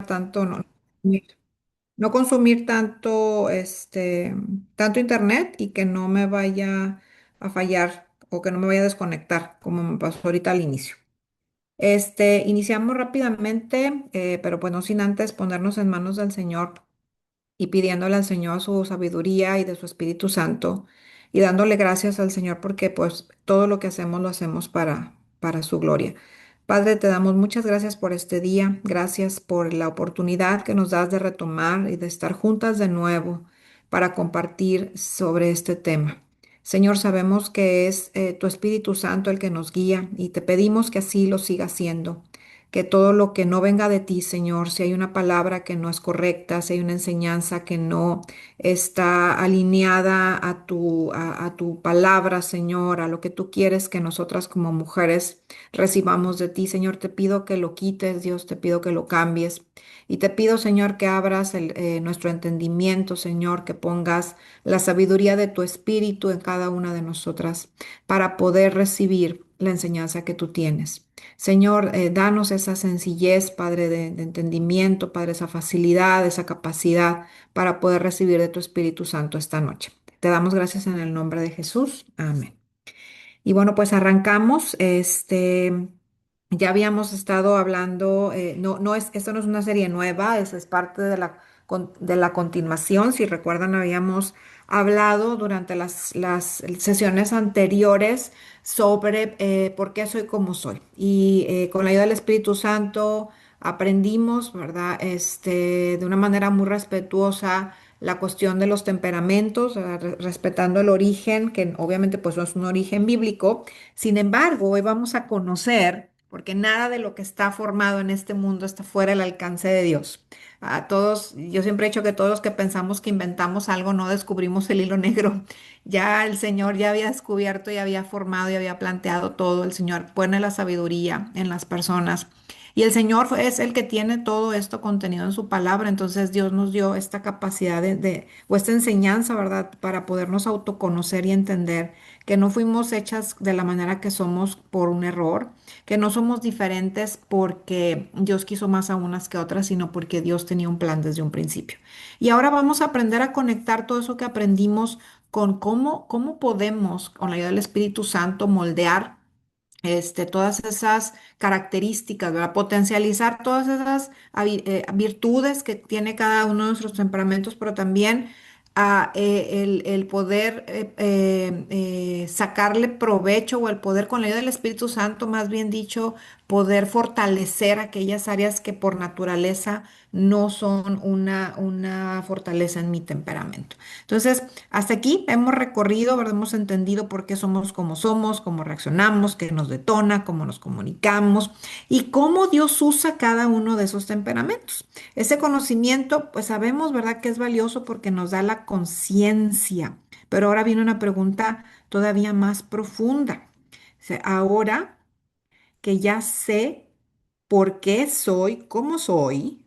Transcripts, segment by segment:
tanto, no consumir tanto, tanto internet y que no me vaya a fallar o que no me vaya a desconectar, como me pasó ahorita al inicio. Iniciamos rápidamente, pero pues no sin antes ponernos en manos del Señor y pidiéndole al Señor su sabiduría y de su Espíritu Santo y dándole gracias al Señor porque pues todo lo que hacemos lo hacemos para su gloria. Padre, te damos muchas gracias por este día, gracias por la oportunidad que nos das de retomar y de estar juntas de nuevo para compartir sobre este tema. Señor, sabemos que es tu Espíritu Santo el que nos guía y te pedimos que así lo siga haciendo, que todo lo que no venga de ti, Señor, si hay una palabra que no es correcta, si hay una enseñanza que no está alineada a tu palabra, Señor, a lo que tú quieres que nosotras como mujeres recibamos de ti, Señor, te pido que lo quites, Dios, te pido que lo cambies. Y te pido, Señor, que abras nuestro entendimiento, Señor, que pongas la sabiduría de tu Espíritu en cada una de nosotras para poder recibir la enseñanza que tú tienes. Señor, danos esa sencillez, Padre, de entendimiento, Padre, esa facilidad, esa capacidad para poder recibir de tu Espíritu Santo esta noche. Te damos gracias en el nombre de Jesús. Amén. Y bueno, pues arrancamos. Ya habíamos estado hablando, esto no es una serie nueva, es parte de de la continuación. Si recuerdan, habíamos hablado durante las sesiones anteriores sobre por qué soy como soy. Y con la ayuda del Espíritu Santo aprendimos, ¿verdad? De una manera muy respetuosa la cuestión de los temperamentos, respetando el origen, que obviamente pues no es un origen bíblico. Sin embargo, hoy vamos a conocer, porque nada de lo que está formado en este mundo está fuera del alcance de Dios. A todos, yo siempre he dicho que todos los que pensamos que inventamos algo no descubrimos el hilo negro. Ya el Señor ya había descubierto y había formado y había planteado todo. El Señor pone la sabiduría en las personas. Y el Señor es el que tiene todo esto contenido en su palabra. Entonces Dios nos dio esta capacidad o esta enseñanza, ¿verdad? Para podernos autoconocer y entender que no fuimos hechas de la manera que somos por un error, que no somos diferentes porque Dios quiso más a unas que a otras, sino porque Dios tenía un plan desde un principio. Y ahora vamos a aprender a conectar todo eso que aprendimos con cómo podemos, con la ayuda del Espíritu Santo, moldear todas esas características, ¿verdad? Potencializar todas esas virtudes que tiene cada uno de nuestros temperamentos, pero también el poder sacarle provecho o el poder con la ayuda del Espíritu Santo, más bien dicho, poder fortalecer aquellas áreas que por naturaleza no son una fortaleza en mi temperamento. Entonces, hasta aquí hemos recorrido, ¿verdad? Hemos entendido por qué somos, cómo reaccionamos, qué nos detona, cómo nos comunicamos y cómo Dios usa cada uno de esos temperamentos. Ese conocimiento, pues sabemos, ¿verdad?, que es valioso porque nos da la conciencia. Pero ahora viene una pregunta todavía más profunda. Ahora que ya sé por qué soy como soy,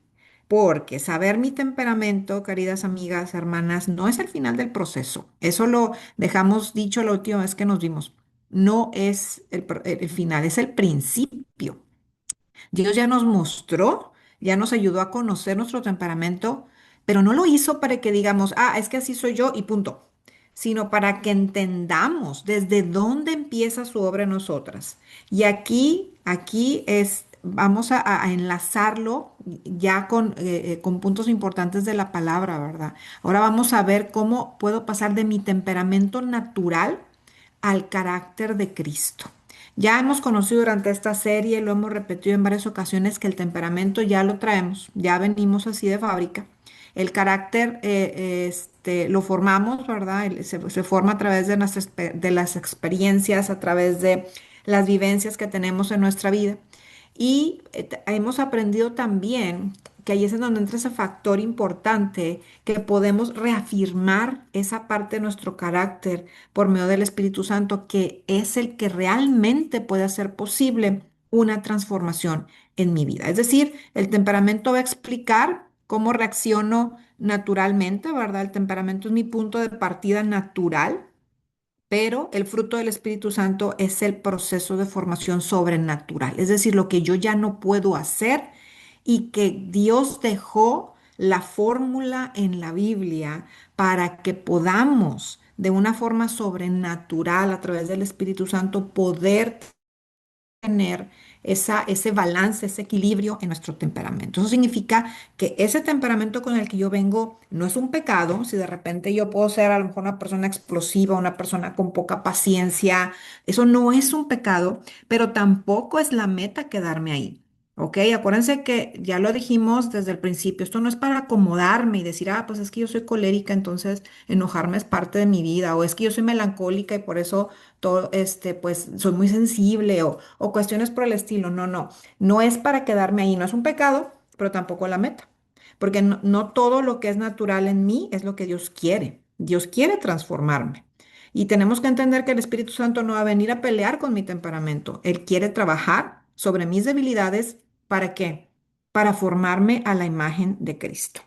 porque saber mi temperamento, queridas amigas, hermanas, no es el final del proceso. Eso lo dejamos dicho la última vez que nos vimos. No es el final, es el principio. Dios ya nos mostró, ya nos ayudó a conocer nuestro temperamento, pero no lo hizo para que digamos, ah, es que así soy yo y punto, sino para que entendamos desde dónde empieza su obra en nosotras. Y aquí vamos a enlazarlo ya con puntos importantes de la palabra, ¿verdad? Ahora vamos a ver cómo puedo pasar de mi temperamento natural al carácter de Cristo. Ya hemos conocido durante esta serie, lo hemos repetido en varias ocasiones, que el temperamento ya lo traemos, ya venimos así de fábrica. El carácter lo formamos, ¿verdad? Se forma a través de las experiencias, a través de las vivencias que tenemos en nuestra vida. Y hemos aprendido también que ahí es en donde entra ese factor importante, que podemos reafirmar esa parte de nuestro carácter por medio del Espíritu Santo, que es el que realmente puede hacer posible una transformación en mi vida. Es decir, el temperamento va a explicar cómo reacciono naturalmente, ¿verdad? El temperamento es mi punto de partida natural, pero el fruto del Espíritu Santo es el proceso de formación sobrenatural, es decir, lo que yo ya no puedo hacer y que Dios dejó la fórmula en la Biblia para que podamos de una forma sobrenatural a través del Espíritu Santo poder tener ese balance, ese equilibrio en nuestro temperamento. Eso significa que ese temperamento con el que yo vengo no es un pecado. Si de repente yo puedo ser a lo mejor una persona explosiva, una persona con poca paciencia, eso no es un pecado, pero tampoco es la meta quedarme ahí. ¿Ok? Acuérdense que ya lo dijimos desde el principio, esto no es para acomodarme y decir, pues es que yo soy colérica, entonces enojarme es parte de mi vida, o es que yo soy melancólica y por eso todo, pues soy muy sensible o cuestiones por el estilo. No, no, no es para quedarme ahí, no es un pecado, pero tampoco la meta, porque no todo lo que es natural en mí es lo que Dios quiere. Dios quiere transformarme. Y tenemos que entender que el Espíritu Santo no va a venir a pelear con mi temperamento. Él quiere trabajar sobre mis debilidades. ¿Para qué? Para formarme a la imagen de Cristo.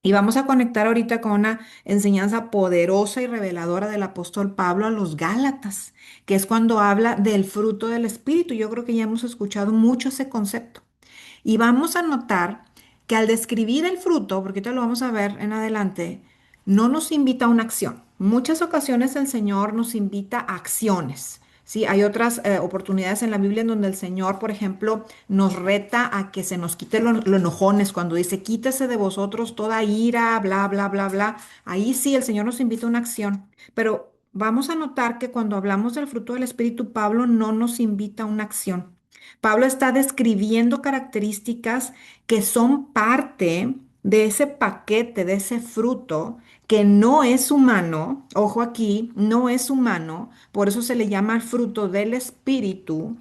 Y vamos a conectar ahorita con una enseñanza poderosa y reveladora del apóstol Pablo a los Gálatas, que es cuando habla del fruto del Espíritu. Yo creo que ya hemos escuchado mucho ese concepto. Y vamos a notar que al describir el fruto, porque ahorita lo vamos a ver en adelante, no nos invita a una acción. Muchas ocasiones el Señor nos invita a acciones. Sí, hay otras oportunidades en la Biblia en donde el Señor, por ejemplo, nos reta a que se nos quite lo enojones, cuando dice, quítese de vosotros toda ira, bla, bla, bla, bla. Ahí sí, el Señor nos invita a una acción. Pero vamos a notar que cuando hablamos del fruto del Espíritu, Pablo no nos invita a una acción. Pablo está describiendo características que son parte de ese paquete, de ese fruto que no es humano, ojo aquí, no es humano, por eso se le llama el fruto del Espíritu,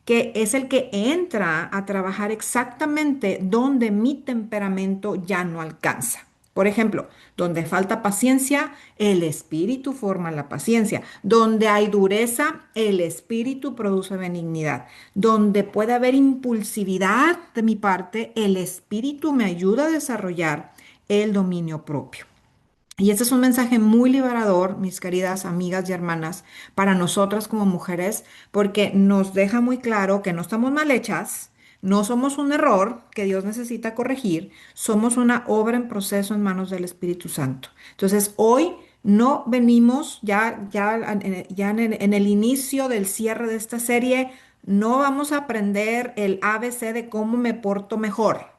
que es el que entra a trabajar exactamente donde mi temperamento ya no alcanza. Por ejemplo, donde falta paciencia, el espíritu forma la paciencia. Donde hay dureza, el espíritu produce benignidad. Donde puede haber impulsividad de mi parte, el espíritu me ayuda a desarrollar el dominio propio. Y este es un mensaje muy liberador, mis queridas amigas y hermanas, para nosotras como mujeres, porque nos deja muy claro que no estamos mal hechas, no somos un error que Dios necesita corregir, somos una obra en proceso en manos del Espíritu Santo. Entonces, hoy no venimos ya en el inicio del cierre de esta serie, no vamos a aprender el ABC de cómo me porto mejor.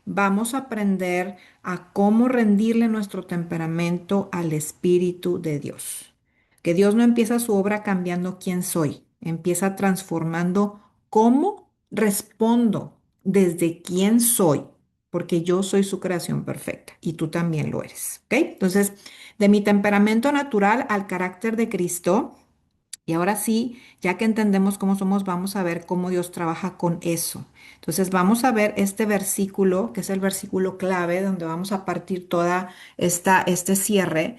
Vamos a aprender a cómo rendirle nuestro temperamento al Espíritu de Dios. Que Dios no empieza su obra cambiando quién soy, empieza transformando cómo respondo desde quién soy, porque yo soy su creación perfecta y tú también lo eres. ¿Ok? Entonces, de mi temperamento natural al carácter de Cristo. Y ahora sí, ya que entendemos cómo somos, vamos a ver cómo Dios trabaja con eso. Entonces vamos a ver este versículo, que es el versículo clave, donde vamos a partir toda este cierre,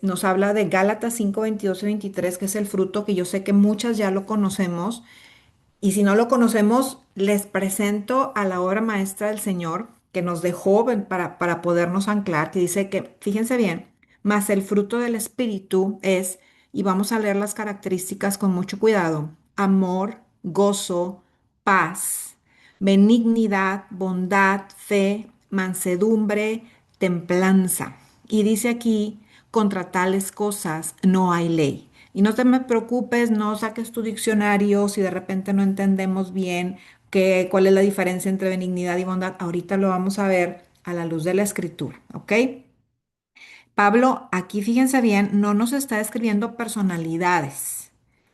nos habla de Gálatas 5, 22 y 23, que es el fruto que yo sé que muchas ya lo conocemos, y si no lo conocemos, les presento a la obra maestra del Señor que nos dejó para podernos anclar, que dice que, fíjense bien, más el fruto del Espíritu es, y vamos a leer las características con mucho cuidado, amor, gozo, paz, benignidad, bondad, fe, mansedumbre, templanza. Y dice aquí, contra tales cosas no hay ley. Y no te me preocupes, no saques tu diccionario si de repente no entendemos bien cuál es la diferencia entre benignidad y bondad. Ahorita lo vamos a ver a la luz de la escritura, ¿ok? Pablo, aquí fíjense bien, no nos está describiendo personalidades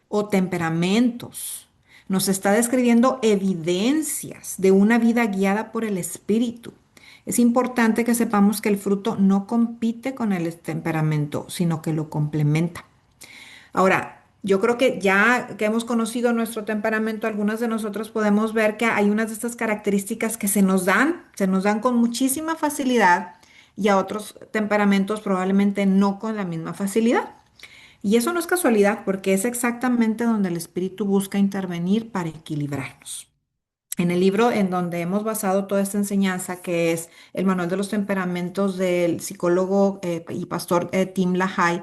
o temperamentos. Nos está describiendo evidencias de una vida guiada por el Espíritu. Es importante que sepamos que el fruto no compite con el temperamento, sino que lo complementa. Ahora, yo creo que ya que hemos conocido nuestro temperamento, algunas de nosotros podemos ver que hay unas de estas características que se nos dan con muchísima facilidad y a otros temperamentos probablemente no con la misma facilidad. Y eso no es casualidad porque es exactamente donde el espíritu busca intervenir para equilibrarnos. En el libro en donde hemos basado toda esta enseñanza, que es el Manual de los Temperamentos del psicólogo y pastor Tim LaHaye,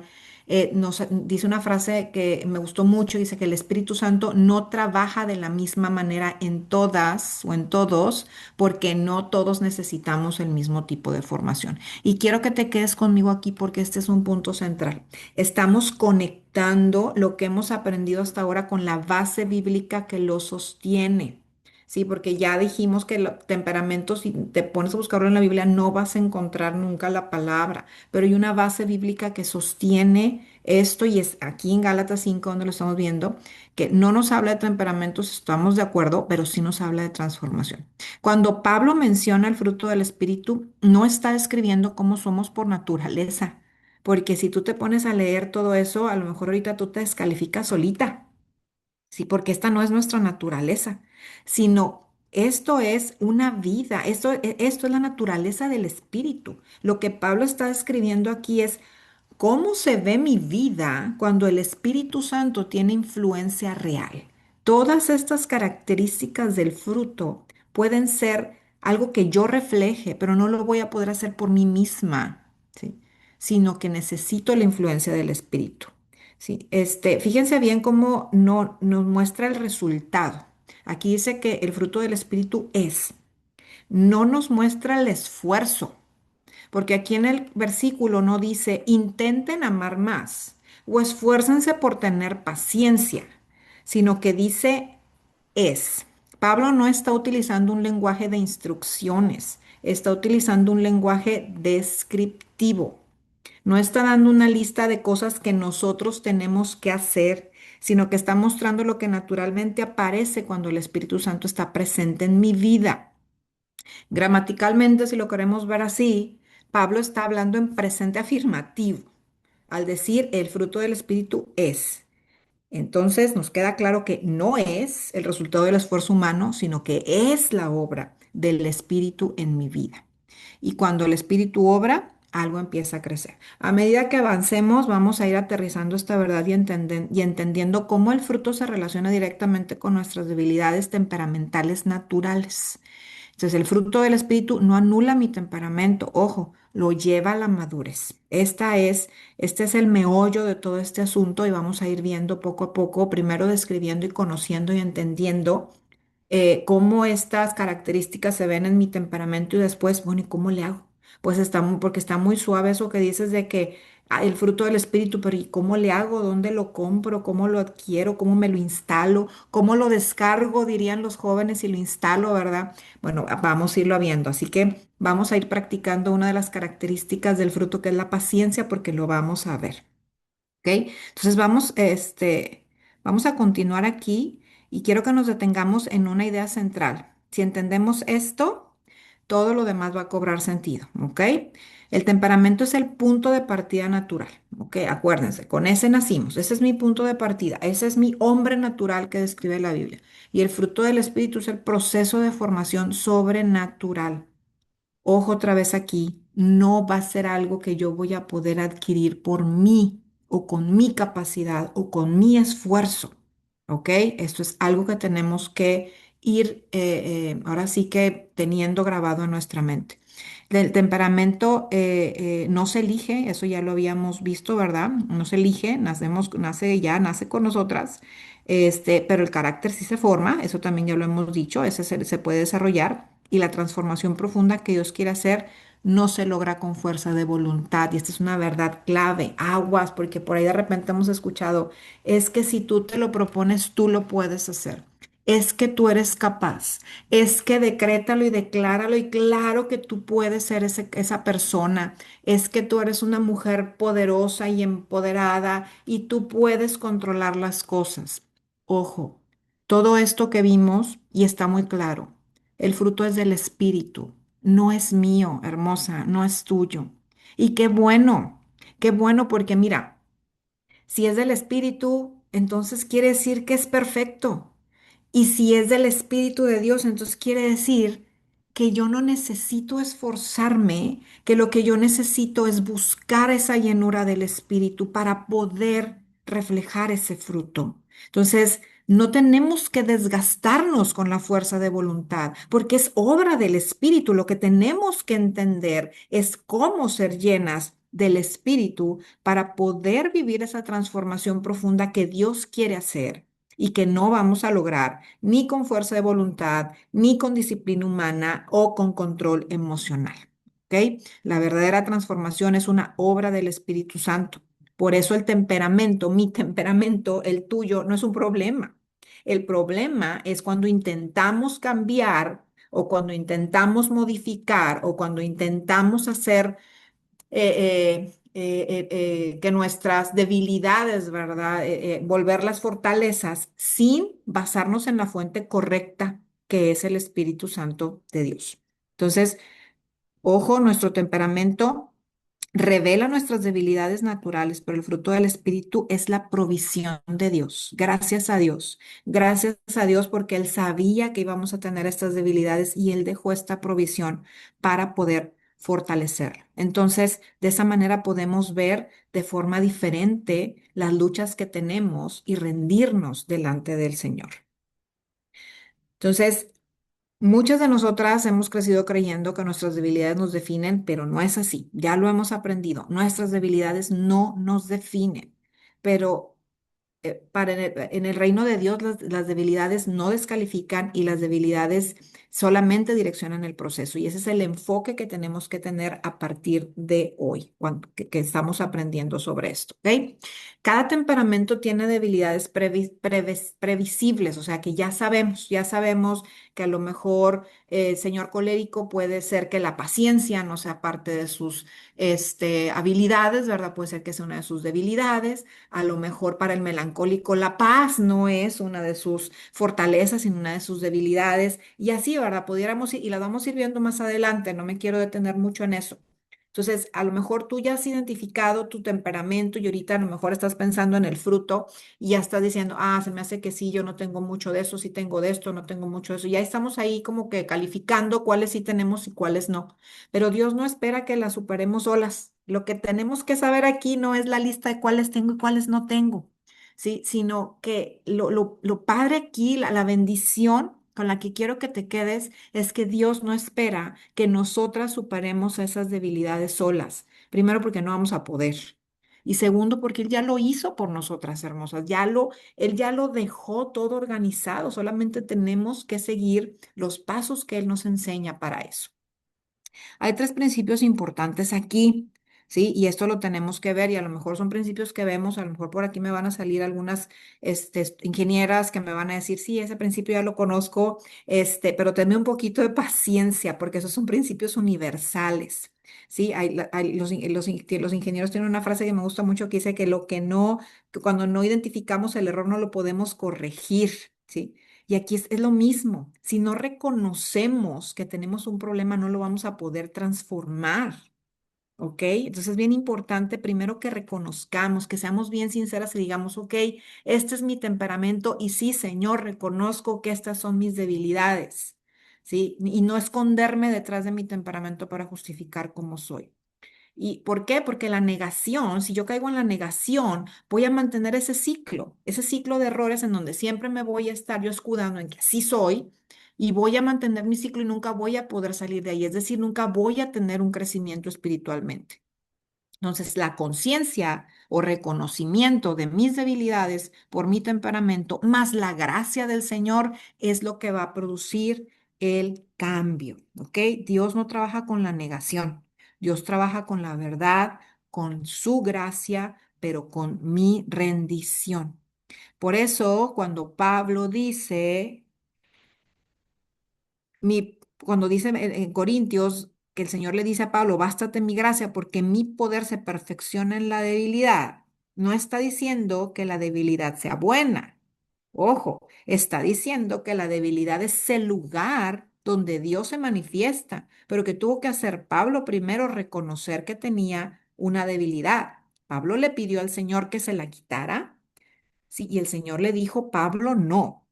nos dice una frase que me gustó mucho, dice que el Espíritu Santo no trabaja de la misma manera en todas o en todos, porque no todos necesitamos el mismo tipo de formación. Y quiero que te quedes conmigo aquí porque este es un punto central. Estamos conectando lo que hemos aprendido hasta ahora con la base bíblica que lo sostiene. Sí, porque ya dijimos que los temperamentos, si te pones a buscarlo en la Biblia, no vas a encontrar nunca la palabra, pero hay una base bíblica que sostiene esto y es aquí en Gálatas 5 donde lo estamos viendo, que no nos habla de temperamentos, estamos de acuerdo, pero sí nos habla de transformación. Cuando Pablo menciona el fruto del Espíritu, no está describiendo cómo somos por naturaleza, porque si tú te pones a leer todo eso, a lo mejor ahorita tú te descalificas solita. Sí, porque esta no es nuestra naturaleza, sino esto es una vida, esto es la naturaleza del espíritu. Lo que Pablo está describiendo aquí es cómo se ve mi vida cuando el Espíritu Santo tiene influencia real. Todas estas características del fruto pueden ser algo que yo refleje, pero no lo voy a poder hacer por mí misma, ¿sí? Sino que necesito la influencia del Espíritu. Sí, fíjense bien cómo no nos muestra el resultado. Aquí dice que el fruto del Espíritu es, no nos muestra el esfuerzo, porque aquí en el versículo no dice intenten amar más o esfuércense por tener paciencia, sino que dice es. Pablo no está utilizando un lenguaje de instrucciones, está utilizando un lenguaje descriptivo. No está dando una lista de cosas que nosotros tenemos que hacer, sino que está mostrando lo que naturalmente aparece cuando el Espíritu Santo está presente en mi vida. Gramaticalmente, si lo queremos ver así, Pablo está hablando en presente afirmativo, al decir el fruto del Espíritu es. Entonces nos queda claro que no es el resultado del esfuerzo humano, sino que es la obra del Espíritu en mi vida. Y cuando el Espíritu obra, algo empieza a crecer. A medida que avancemos, vamos a ir aterrizando esta verdad y entendiendo cómo el fruto se relaciona directamente con nuestras debilidades temperamentales naturales. Entonces, el fruto del Espíritu no anula mi temperamento, ojo, lo lleva a la madurez. Este es el meollo de todo este asunto y vamos a ir viendo poco a poco, primero describiendo y conociendo y entendiendo cómo estas características se ven en mi temperamento y después, bueno, ¿y cómo le hago? Pues porque está muy suave eso que dices de que el fruto del espíritu, pero ¿y cómo le hago? ¿Dónde lo compro? ¿Cómo lo adquiero? ¿Cómo me lo instalo? ¿Cómo lo descargo? Dirían los jóvenes y lo instalo, ¿verdad? Bueno, vamos a irlo viendo. Así que vamos a ir practicando una de las características del fruto que es la paciencia porque lo vamos a ver. ¿Ok? Entonces vamos a continuar aquí y quiero que nos detengamos en una idea central. Si entendemos esto, todo lo demás va a cobrar sentido, ¿ok? El temperamento es el punto de partida natural, ¿ok? Acuérdense, con ese nacimos, ese es mi punto de partida, ese es mi hombre natural que describe la Biblia. Y el fruto del Espíritu es el proceso de formación sobrenatural. Ojo otra vez aquí, no va a ser algo que yo voy a poder adquirir por mí o con mi capacidad o con mi esfuerzo, ¿ok? Esto es algo que tenemos que ir ahora sí que teniendo grabado en nuestra mente. El temperamento no se elige, eso ya lo habíamos visto, ¿verdad? No se elige, nace con nosotras, pero el carácter sí se forma, eso también ya lo hemos dicho, ese se puede desarrollar y la transformación profunda que Dios quiere hacer no se logra con fuerza de voluntad. Y esta es una verdad clave, aguas, porque por ahí de repente hemos escuchado, es que si tú te lo propones, tú lo puedes hacer. Es que tú eres capaz, es que decrétalo y decláralo y claro que tú puedes ser esa persona, es que tú eres una mujer poderosa y empoderada y tú puedes controlar las cosas. Ojo, todo esto que vimos y está muy claro, el fruto es del Espíritu, no es mío, hermosa, no es tuyo. Y qué bueno porque mira, si es del Espíritu, entonces quiere decir que es perfecto. Y si es del Espíritu de Dios, entonces quiere decir que yo no necesito esforzarme, que lo que yo necesito es buscar esa llenura del Espíritu para poder reflejar ese fruto. Entonces, no tenemos que desgastarnos con la fuerza de voluntad, porque es obra del Espíritu. Lo que tenemos que entender es cómo ser llenas del Espíritu para poder vivir esa transformación profunda que Dios quiere hacer y que no vamos a lograr ni con fuerza de voluntad, ni con disciplina humana o con control emocional. ¿Ok? La verdadera transformación es una obra del Espíritu Santo. Por eso el temperamento, mi temperamento, el tuyo, no es un problema. El problema es cuando intentamos cambiar o cuando intentamos modificar o cuando intentamos hacer que nuestras debilidades, ¿verdad? Volverlas fortalezas sin basarnos en la fuente correcta que es el Espíritu Santo de Dios. Entonces, ojo, nuestro temperamento revela nuestras debilidades naturales, pero el fruto del Espíritu es la provisión de Dios. Gracias a Dios. Gracias a Dios porque Él sabía que íbamos a tener estas debilidades y Él dejó esta provisión para poder fortalecerla. Entonces, de esa manera podemos ver de forma diferente las luchas que tenemos y rendirnos delante del Señor. Entonces, muchas de nosotras hemos crecido creyendo que nuestras debilidades nos definen, pero no es así. Ya lo hemos aprendido. Nuestras debilidades no nos definen, pero en el reino de Dios las debilidades no descalifican y las debilidades solamente direccionan el proceso. Y ese es el enfoque que tenemos que tener a partir de hoy, que estamos aprendiendo sobre esto. ¿Ok? Cada temperamento tiene debilidades previsibles, o sea que ya sabemos que a lo mejor el señor colérico puede ser que la paciencia no sea parte de sus habilidades, ¿verdad? Puede ser que sea una de sus debilidades. A lo mejor para el melancólico la paz no es una de sus fortalezas, sino una de sus debilidades. Y así, ¿verdad? Pudiéramos ir, y la vamos a ir viendo más adelante, no me quiero detener mucho en eso. Entonces, a lo mejor tú ya has identificado tu temperamento y ahorita a lo mejor estás pensando en el fruto y ya estás diciendo, ah, se me hace que sí, yo no tengo mucho de eso, sí tengo de esto, no tengo mucho de eso. Ya estamos ahí como que calificando cuáles sí tenemos y cuáles no. Pero Dios no espera que las superemos solas. Lo que tenemos que saber aquí no es la lista de cuáles tengo y cuáles no tengo, ¿sí? Sino que lo padre aquí, la bendición con la que quiero que te quedes es que Dios no espera que nosotras superemos esas debilidades solas. Primero, porque no vamos a poder. Y segundo, porque Él ya lo hizo por nosotras, hermosas. Él ya lo dejó todo organizado. Solamente tenemos que seguir los pasos que Él nos enseña para eso. Hay tres principios importantes aquí, ¿sí? Y esto lo tenemos que ver y a lo mejor son principios que vemos, a lo mejor por aquí me van a salir algunas ingenieras que me van a decir, sí, ese principio ya lo conozco, pero tenme un poquito de paciencia porque esos son principios universales. Sí, los ingenieros tienen una frase que me gusta mucho que dice que que cuando no identificamos el error no lo podemos corregir, ¿sí? Y aquí es lo mismo. Si no reconocemos que tenemos un problema, no lo vamos a poder transformar. ¿Ok? Entonces es bien importante primero que reconozcamos, que seamos bien sinceras y digamos, ok, este es mi temperamento y sí, Señor, reconozco que estas son mis debilidades. ¿Sí? Y no esconderme detrás de mi temperamento para justificar cómo soy. ¿Y por qué? Porque la negación, si yo caigo en la negación, voy a mantener ese ciclo de errores en donde siempre me voy a estar yo escudando en que así soy y voy a mantener mi ciclo y nunca voy a poder salir de ahí. Es decir, nunca voy a tener un crecimiento espiritualmente. Entonces, la conciencia o reconocimiento de mis debilidades por mi temperamento, más la gracia del Señor, es lo que va a producir el cambio, ¿ok? Dios no trabaja con la negación, Dios trabaja con la verdad, con su gracia, pero con mi rendición. Por eso, cuando Pablo dice cuando dice en Corintios que el Señor le dice a Pablo, bástate mi gracia porque mi poder se perfecciona en la debilidad, no está diciendo que la debilidad sea buena. Ojo, está diciendo que la debilidad es el lugar donde Dios se manifiesta, pero que tuvo que hacer Pablo primero reconocer que tenía una debilidad. Pablo le pidió al Señor que se la quitara, sí, y el Señor le dijo, Pablo, no.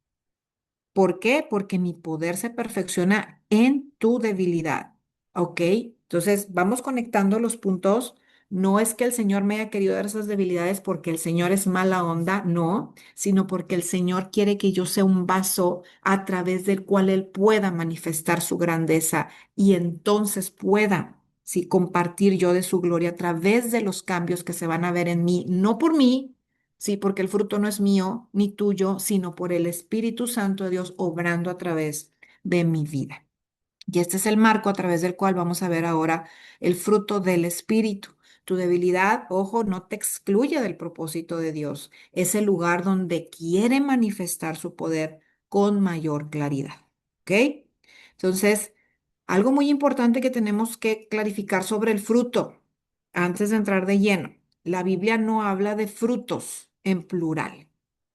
¿Por qué? Porque mi poder se perfecciona en tu debilidad. ¿Ok? Entonces, vamos conectando los puntos. No es que el Señor me haya querido dar esas debilidades porque el Señor es mala onda, no, sino porque el Señor quiere que yo sea un vaso a través del cual Él pueda manifestar su grandeza y entonces pueda, ¿sí? Compartir yo de su gloria a través de los cambios que se van a ver en mí, no por mí, sí, porque el fruto no es mío ni tuyo, sino por el Espíritu Santo de Dios obrando a través de mi vida. Y este es el marco a través del cual vamos a ver ahora el fruto del Espíritu. Tu debilidad, ojo, no te excluye del propósito de Dios. Es el lugar donde quiere manifestar su poder con mayor claridad. ¿Ok? Entonces, algo muy importante que tenemos que clarificar sobre el fruto antes de entrar de lleno. La Biblia no habla de frutos en plural.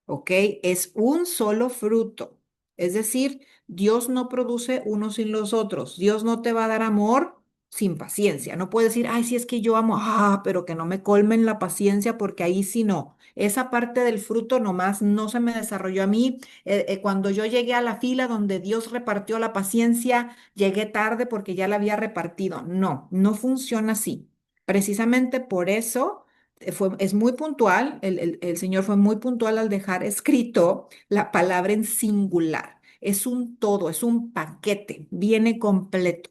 ¿Ok? Es un solo fruto. Es decir, Dios no produce unos sin los otros. Dios no te va a dar amor sin paciencia. No puedes decir, ay, si es que yo amo, pero que no me colmen la paciencia porque ahí sí no. Esa parte del fruto nomás no se me desarrolló a mí. Cuando yo llegué a la fila donde Dios repartió la paciencia, llegué tarde porque ya la había repartido. No, no funciona así. Precisamente por eso es muy puntual, el Señor fue muy puntual al dejar escrito la palabra en singular. Es un todo, es un paquete, viene completo.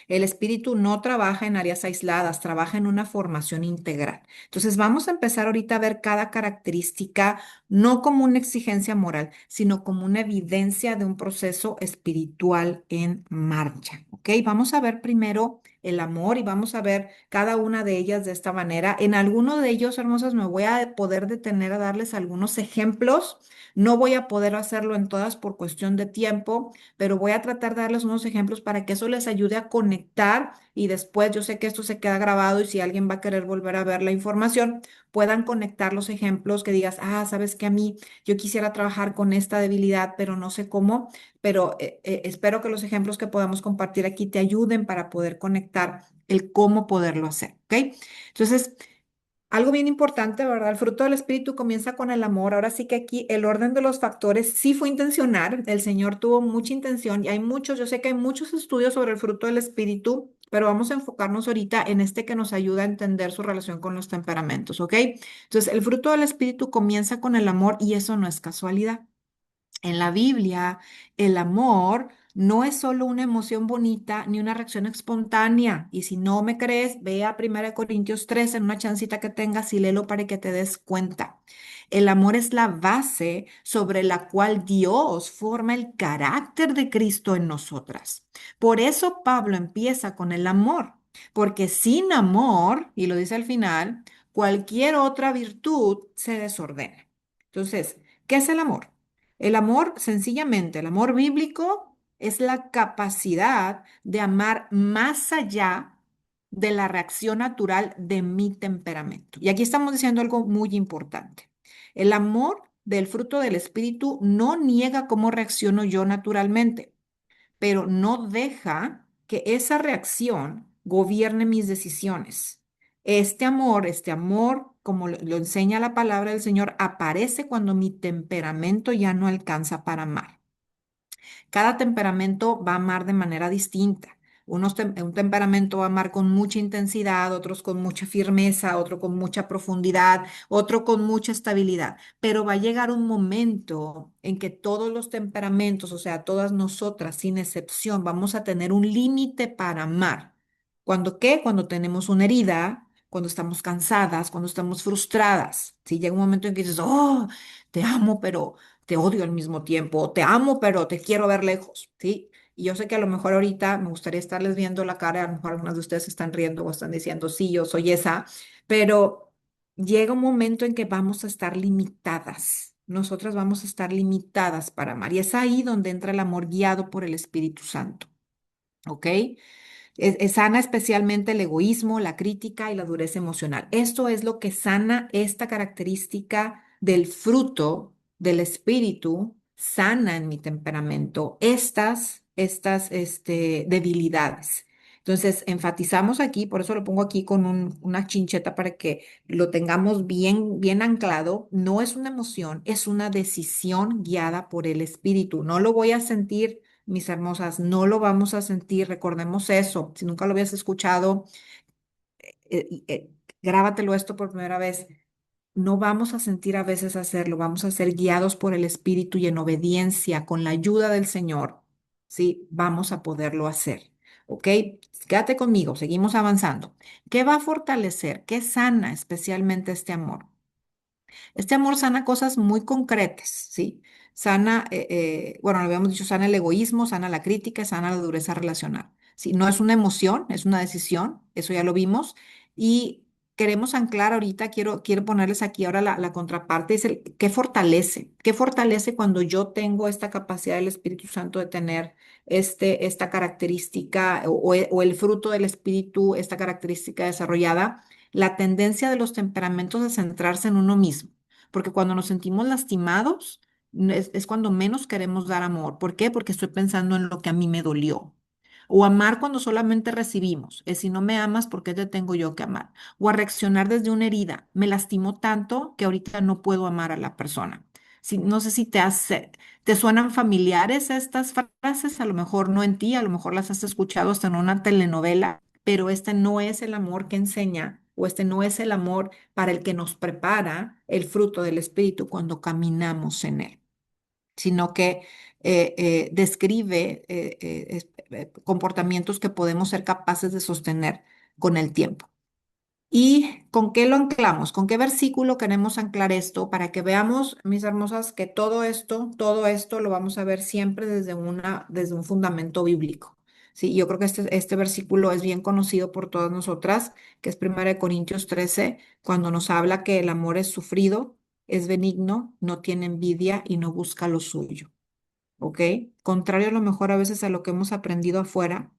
El espíritu no trabaja en áreas aisladas, trabaja en una formación integral. Entonces vamos a empezar ahorita a ver cada característica no como una exigencia moral, sino como una evidencia de un proceso espiritual en marcha. ¿Ok? Vamos a ver primero el amor y vamos a ver cada una de ellas de esta manera. En alguno de ellos, hermosas, me voy a poder detener a darles algunos ejemplos. No voy a poder hacerlo en todas por cuestión de tiempo, pero voy a tratar de darles unos ejemplos para que eso les ayude a conectar y después yo sé que esto se queda grabado y si alguien va a querer volver a ver la información, puedan conectar los ejemplos que digas, sabes que a mí yo quisiera trabajar con esta debilidad, pero no sé cómo, pero espero que los ejemplos que podamos compartir aquí te ayuden para poder conectar el cómo poderlo hacer, ¿ok? Entonces, algo bien importante, ¿verdad? El fruto del Espíritu comienza con el amor. Ahora sí que aquí el orden de los factores sí fue intencional. El Señor tuvo mucha intención y hay muchos, yo sé que hay muchos estudios sobre el fruto del Espíritu, pero vamos a enfocarnos ahorita en este que nos ayuda a entender su relación con los temperamentos, ¿ok? Entonces, el fruto del Espíritu comienza con el amor y eso no es casualidad. En la Biblia, el amor no es solo una emoción bonita ni una reacción espontánea. Y si no me crees, ve a 1 Corintios 3 en una chancita que tengas y léelo para que te des cuenta. El amor es la base sobre la cual Dios forma el carácter de Cristo en nosotras. Por eso Pablo empieza con el amor, porque sin amor, y lo dice al final, cualquier otra virtud se desordena. Entonces, ¿qué es el amor? El amor, sencillamente, el amor bíblico es la capacidad de amar más allá de la reacción natural de mi temperamento. Y aquí estamos diciendo algo muy importante. El amor del fruto del Espíritu no niega cómo reacciono yo naturalmente, pero no deja que esa reacción gobierne mis decisiones. Este amor, como lo enseña la palabra del Señor, aparece cuando mi temperamento ya no alcanza para amar. Cada temperamento va a amar de manera distinta. Un temperamento va a amar con mucha intensidad, otros con mucha firmeza, otro con mucha profundidad, otro con mucha estabilidad. Pero va a llegar un momento en que todos los temperamentos, o sea, todas nosotras, sin excepción, vamos a tener un límite para amar. ¿Cuándo qué? Cuando tenemos una herida, cuando estamos cansadas, cuando estamos frustradas. Si llega un momento en que dices, oh, te amo, pero te odio al mismo tiempo, te amo, pero te quiero ver lejos, ¿sí? Y yo sé que a lo mejor ahorita me gustaría estarles viendo la cara, a lo mejor algunas de ustedes están riendo o están diciendo, sí, yo soy esa, pero llega un momento en que vamos a estar limitadas. Nosotras vamos a estar limitadas para amar. Y es ahí donde entra el amor guiado por el Espíritu Santo. ¿Ok? Sana especialmente el egoísmo, la crítica y la dureza emocional. Esto es lo que sana esta característica del fruto del espíritu, sana en mi temperamento estas debilidades. Entonces, enfatizamos aquí, por eso lo pongo aquí con una chincheta para que lo tengamos bien, bien anclado. No es una emoción, es una decisión guiada por el espíritu. No lo voy a sentir, mis hermosas, no lo vamos a sentir, recordemos eso. Si nunca lo habías escuchado, grábatelo esto por primera vez. No vamos a sentir a veces hacerlo, vamos a ser guiados por el Espíritu y en obediencia, con la ayuda del Señor, ¿sí? Vamos a poderlo hacer. ¿ok? Quédate conmigo, seguimos avanzando. ¿Qué va a fortalecer? ¿Qué sana especialmente este amor? Este amor sana cosas muy concretas, ¿sí? Sana, bueno, lo habíamos dicho, sana el egoísmo, sana la crítica, sana la dureza relacional. ¿Sí? No es una emoción, es una decisión, eso ya lo vimos. Y queremos anclar ahorita, quiero ponerles aquí ahora la contraparte, es el qué fortalece. ¿Qué fortalece cuando yo tengo esta capacidad del Espíritu Santo de tener esta característica o el fruto del Espíritu, esta característica desarrollada? La tendencia de los temperamentos a centrarse en uno mismo, porque cuando nos sentimos lastimados es cuando menos queremos dar amor. ¿Por qué? Porque estoy pensando en lo que a mí me dolió. O amar cuando solamente recibimos. Es si no me amas, ¿por qué te tengo yo que amar? O a reaccionar desde una herida. Me lastimó tanto que ahorita no puedo amar a la persona. No sé si te suenan familiares estas frases, a lo mejor no en ti, a lo mejor las has escuchado hasta en una telenovela, pero este no es el amor que enseña o este no es el amor para el que nos prepara el fruto del Espíritu cuando caminamos en él, sino que describe comportamientos que podemos ser capaces de sostener con el tiempo. ¿Y con qué lo anclamos? ¿Con qué versículo queremos anclar esto para que veamos, mis hermosas, que todo esto lo vamos a ver siempre desde un fundamento bíblico? Sí, yo creo que este versículo es bien conocido por todas nosotras, que es 1 Corintios 13, cuando nos habla que el amor es sufrido, es benigno, no tiene envidia y no busca lo suyo. ¿Ok? Contrario a lo mejor a veces a lo que hemos aprendido afuera,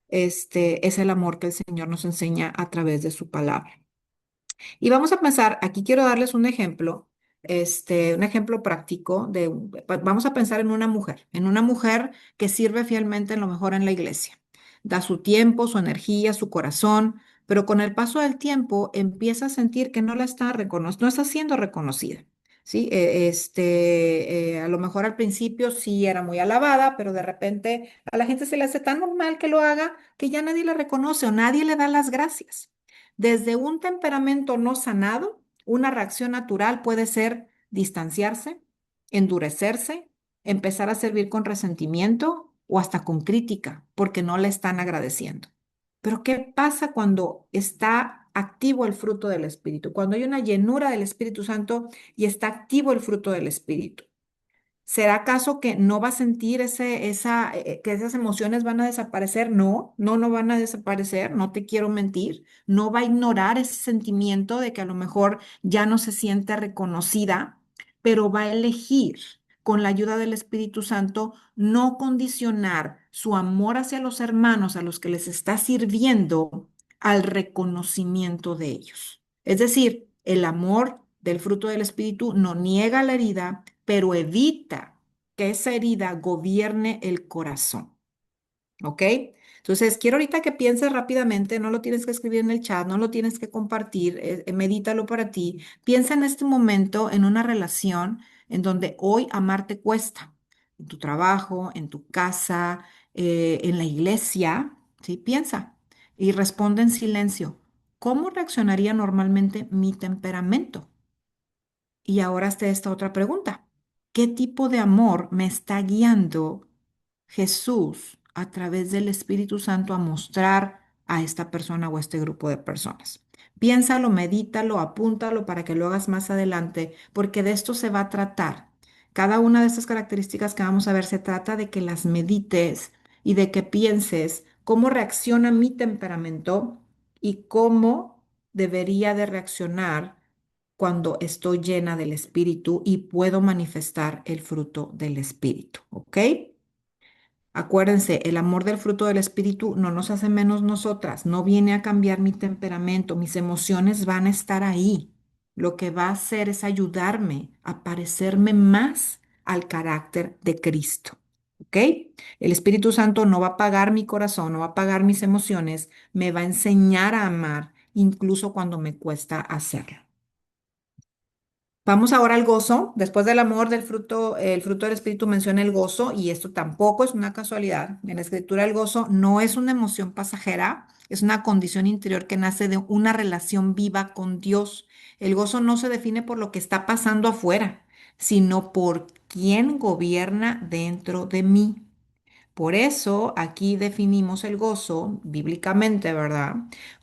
este es el amor que el Señor nos enseña a través de su palabra. Y vamos a pensar, aquí quiero darles un ejemplo, un ejemplo práctico vamos a pensar en una mujer que sirve fielmente en lo mejor en la iglesia. Da su tiempo, su energía, su corazón, pero con el paso del tiempo empieza a sentir que no la está no está siendo reconocida. Sí, a lo mejor al principio sí era muy alabada, pero de repente a la gente se le hace tan normal que lo haga que ya nadie la reconoce o nadie le da las gracias. Desde un temperamento no sanado, una reacción natural puede ser distanciarse, endurecerse, empezar a servir con resentimiento o hasta con crítica, porque no le están agradeciendo. Pero ¿qué pasa cuando está activo el fruto del Espíritu? Cuando hay una llenura del Espíritu Santo y está activo el fruto del Espíritu. ¿Será acaso que no va a sentir que esas emociones van a desaparecer? No, no, no van a desaparecer, no te quiero mentir. No va a ignorar ese sentimiento de que a lo mejor ya no se siente reconocida, pero va a elegir con la ayuda del Espíritu Santo no condicionar su amor hacia los hermanos a los que les está sirviendo al reconocimiento de ellos. Es decir, el amor del fruto del Espíritu no niega la herida, pero evita que esa herida gobierne el corazón. ¿Ok? Entonces, quiero ahorita que pienses rápidamente, no lo tienes que escribir en el chat, no lo tienes que compartir, medítalo para ti. Piensa en este momento en una relación en donde hoy amar te cuesta, en tu trabajo, en tu casa, en la iglesia, ¿sí? Piensa y responde en silencio. ¿Cómo reaccionaría normalmente mi temperamento? Y ahora está esta otra pregunta. ¿Qué tipo de amor me está guiando Jesús a través del Espíritu Santo a mostrar a esta persona o a este grupo de personas? Piénsalo, medítalo, apúntalo para que lo hagas más adelante, porque de esto se va a tratar. Cada una de estas características que vamos a ver se trata de que las medites y de que pienses cómo reacciona mi temperamento y cómo debería de reaccionar cuando estoy llena del Espíritu y puedo manifestar el fruto del Espíritu, ¿ok? Acuérdense, el amor del fruto del Espíritu no nos hace menos nosotras, no viene a cambiar mi temperamento, mis emociones van a estar ahí. Lo que va a hacer es ayudarme a parecerme más al carácter de Cristo, ¿ok? El Espíritu Santo no va a apagar mi corazón, no va a apagar mis emociones, me va a enseñar a amar, incluso cuando me cuesta hacerlo. Vamos ahora al gozo. Después del amor del fruto, el fruto del Espíritu menciona el gozo y esto tampoco es una casualidad. En la Escritura el gozo no es una emoción pasajera, es una condición interior que nace de una relación viva con Dios. El gozo no se define por lo que está pasando afuera, sino por quién gobierna dentro de mí. Por eso aquí definimos el gozo bíblicamente, ¿verdad?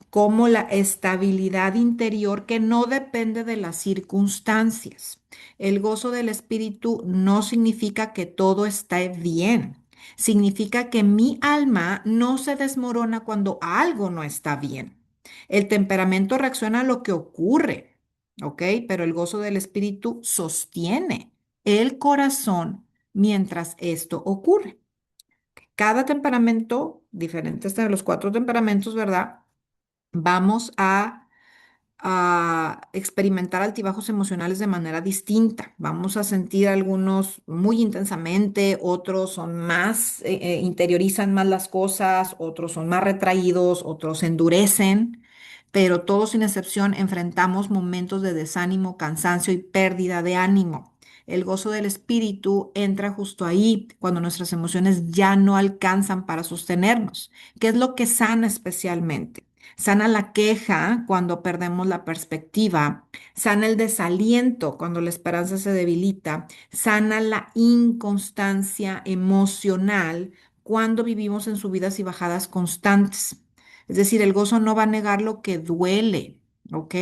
Como la estabilidad interior que no depende de las circunstancias. El gozo del espíritu no significa que todo está bien. Significa que mi alma no se desmorona cuando algo no está bien. El temperamento reacciona a lo que ocurre, ¿ok? Pero el gozo del espíritu sostiene el corazón mientras esto ocurre. Cada temperamento, diferentes de los cuatro temperamentos, ¿verdad? Vamos a experimentar altibajos emocionales de manera distinta. Vamos a sentir algunos muy intensamente, otros son más, interiorizan más las cosas, otros son más retraídos, otros endurecen, pero todos sin excepción enfrentamos momentos de desánimo, cansancio y pérdida de ánimo. El gozo del espíritu entra justo ahí, cuando nuestras emociones ya no alcanzan para sostenernos. ¿Qué es lo que sana especialmente? Sana la queja cuando perdemos la perspectiva, sana el desaliento cuando la esperanza se debilita, sana la inconstancia emocional cuando vivimos en subidas y bajadas constantes. Es decir, el gozo no va a negar lo que duele, ¿ok?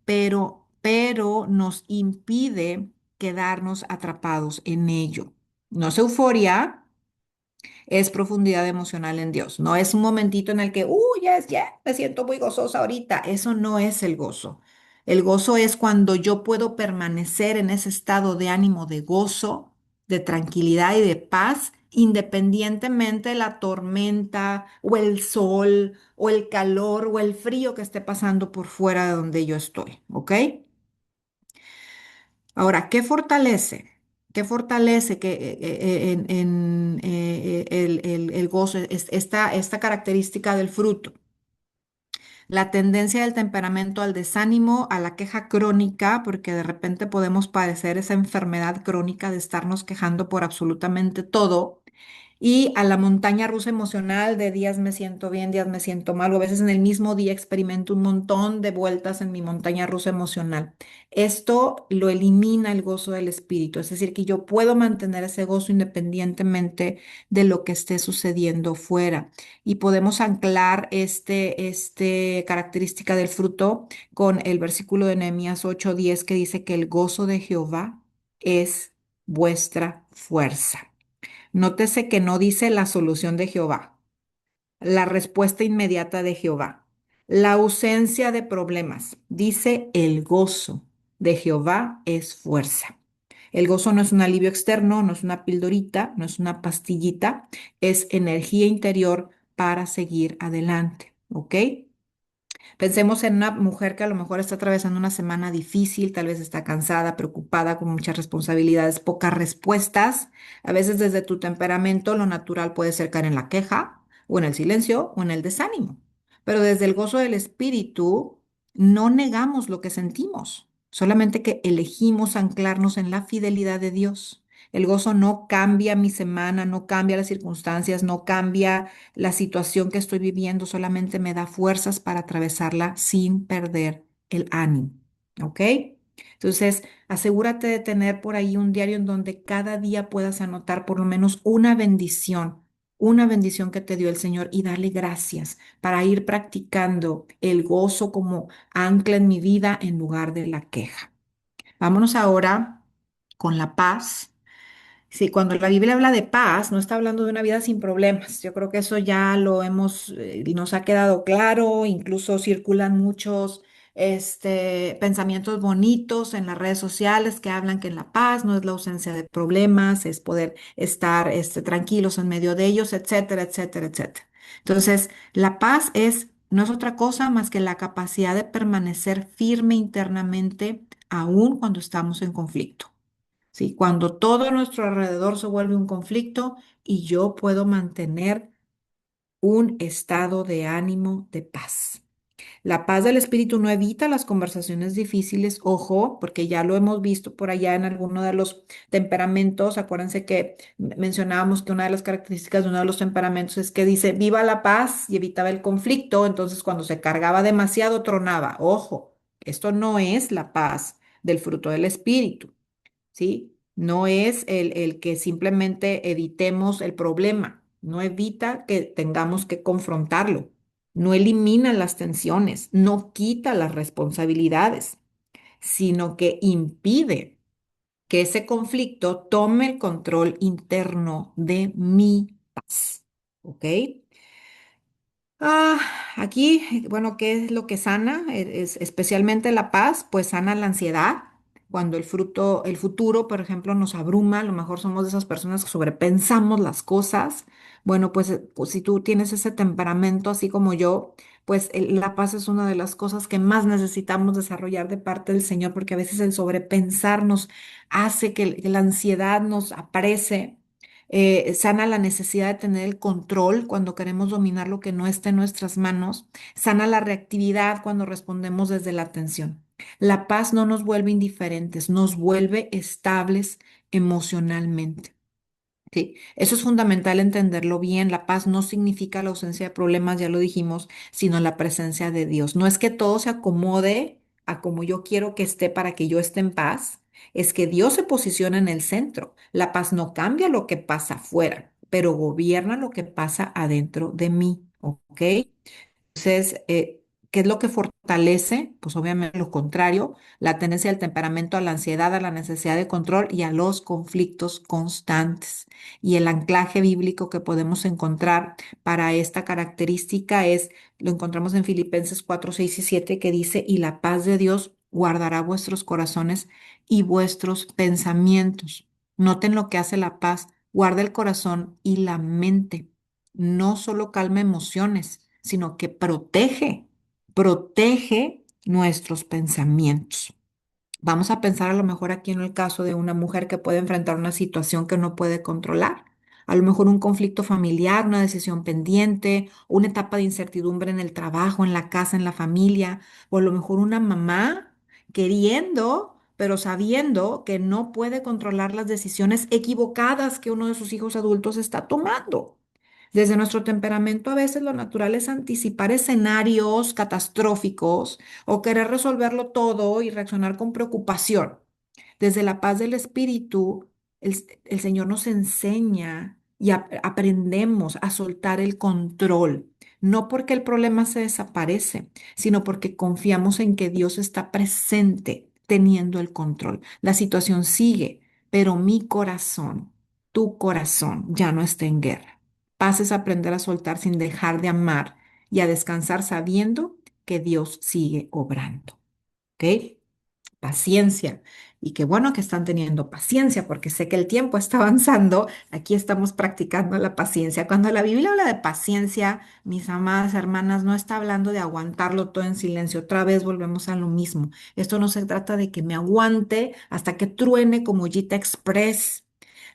Pero nos impide quedarnos atrapados en ello. No es euforia, es profundidad emocional en Dios. No es un momentito en el que, yes, yeah, me siento muy gozosa ahorita. Eso no es el gozo. El gozo es cuando yo puedo permanecer en ese estado de ánimo de gozo, de tranquilidad y de paz, independientemente de la tormenta o el sol o el calor o el frío que esté pasando por fuera de donde yo estoy. ¿Ok? Ahora, ¿qué fortalece? ¿Qué fortalece el gozo, esta característica del fruto? La tendencia del temperamento al desánimo, a la queja crónica, porque de repente podemos padecer esa enfermedad crónica de estarnos quejando por absolutamente todo, y a la montaña rusa emocional de días me siento bien, días me siento mal, o a veces en el mismo día experimento un montón de vueltas en mi montaña rusa emocional. Esto lo elimina el gozo del espíritu, es decir, que yo puedo mantener ese gozo independientemente de lo que esté sucediendo fuera. Y podemos anclar este característica del fruto con el versículo de Nehemías 8:10 que dice que el gozo de Jehová es vuestra fuerza. Nótese que no dice la solución de Jehová, la respuesta inmediata de Jehová, la ausencia de problemas. Dice el gozo de Jehová es fuerza. El gozo no es un alivio externo, no es una pildorita, no es una pastillita, es energía interior para seguir adelante. ¿Ok? Pensemos en una mujer que a lo mejor está atravesando una semana difícil, tal vez está cansada, preocupada, con muchas responsabilidades, pocas respuestas. A veces desde tu temperamento lo natural puede ser caer en la queja o en el silencio o en el desánimo. Pero desde el gozo del espíritu no negamos lo que sentimos, solamente que elegimos anclarnos en la fidelidad de Dios. El gozo no cambia mi semana, no cambia las circunstancias, no cambia la situación que estoy viviendo, solamente me da fuerzas para atravesarla sin perder el ánimo. ¿Ok? Entonces, asegúrate de tener por ahí un diario en donde cada día puedas anotar por lo menos una bendición que te dio el Señor y darle gracias para ir practicando el gozo como ancla en mi vida en lugar de la queja. Vámonos ahora con la paz. Sí, cuando la Biblia habla de paz, no está hablando de una vida sin problemas. Yo creo que eso ya lo nos ha quedado claro. Incluso circulan muchos, pensamientos bonitos en las redes sociales que hablan que la paz no es la ausencia de problemas, es poder estar, tranquilos en medio de ellos, etcétera, etcétera, etcétera. Entonces, la paz no es otra cosa más que la capacidad de permanecer firme internamente, aun cuando estamos en conflicto. ¿Sí? Cuando todo a nuestro alrededor se vuelve un conflicto y yo puedo mantener un estado de ánimo de paz. La paz del espíritu no evita las conversaciones difíciles, ojo, porque ya lo hemos visto por allá en alguno de los temperamentos. Acuérdense que mencionábamos que una de las características de uno de los temperamentos es que dice, viva la paz y evitaba el conflicto. Entonces, cuando se cargaba demasiado, tronaba. Ojo, esto no es la paz del fruto del espíritu. ¿Sí? No es el que simplemente evitemos el problema. no evita que tengamos que confrontarlo, no elimina las tensiones, no quita las responsabilidades, sino que impide que ese conflicto tome el control interno de mi paz. ¿Ok? Ah, aquí, bueno, ¿qué es lo que sana? Es especialmente la paz, pues sana la ansiedad. Cuando el futuro, por ejemplo, nos abruma, a lo mejor somos de esas personas que sobrepensamos las cosas. Bueno, pues si tú tienes ese temperamento así como yo, pues la paz es una de las cosas que más necesitamos desarrollar de parte del Señor, porque a veces el sobrepensar nos hace que la ansiedad nos aprese, sana la necesidad de tener el control cuando queremos dominar lo que no está en nuestras manos, sana la reactividad cuando respondemos desde la atención. La paz no nos vuelve indiferentes, nos vuelve estables emocionalmente. Sí, eso es fundamental entenderlo bien. La paz no significa la ausencia de problemas, ya lo dijimos, sino la presencia de Dios. No es que todo se acomode a como yo quiero que esté para que yo esté en paz, es que Dios se posiciona en el centro. La paz no cambia lo que pasa afuera, pero gobierna lo que pasa adentro de mí, ¿ok? Entonces, ¿qué es lo que fortalece? Pues obviamente lo contrario, la tendencia del temperamento a la ansiedad, a la necesidad de control y a los conflictos constantes. Y el anclaje bíblico que podemos encontrar para esta característica lo encontramos en Filipenses 4, 6 y 7, que dice, y la paz de Dios guardará vuestros corazones y vuestros pensamientos. Noten lo que hace la paz, guarda el corazón y la mente. No solo calma emociones, sino que protege nuestros pensamientos. Vamos a pensar a lo mejor aquí en el caso de una mujer que puede enfrentar una situación que no puede controlar. A lo mejor un conflicto familiar, una decisión pendiente, una etapa de incertidumbre en el trabajo, en la casa, en la familia, o a lo mejor una mamá queriendo, pero sabiendo que no puede controlar las decisiones equivocadas que uno de sus hijos adultos está tomando. Desde nuestro temperamento a veces lo natural es anticipar escenarios catastróficos o querer resolverlo todo y reaccionar con preocupación. Desde la paz del espíritu, el Señor nos enseña y aprendemos a soltar el control, no porque el problema se desaparece, sino porque confiamos en que Dios está presente teniendo el control. La situación sigue, pero mi corazón, tu corazón ya no está en guerra. Paz es aprender a soltar sin dejar de amar y a descansar sabiendo que Dios sigue obrando. ¿Ok? Paciencia. Y qué bueno que están teniendo paciencia, porque sé que el tiempo está avanzando. Aquí estamos practicando la paciencia. Cuando la Biblia habla de paciencia, mis amadas hermanas, no está hablando de aguantarlo todo en silencio. Otra vez volvemos a lo mismo. Esto no se trata de que me aguante hasta que truene como Gita Express.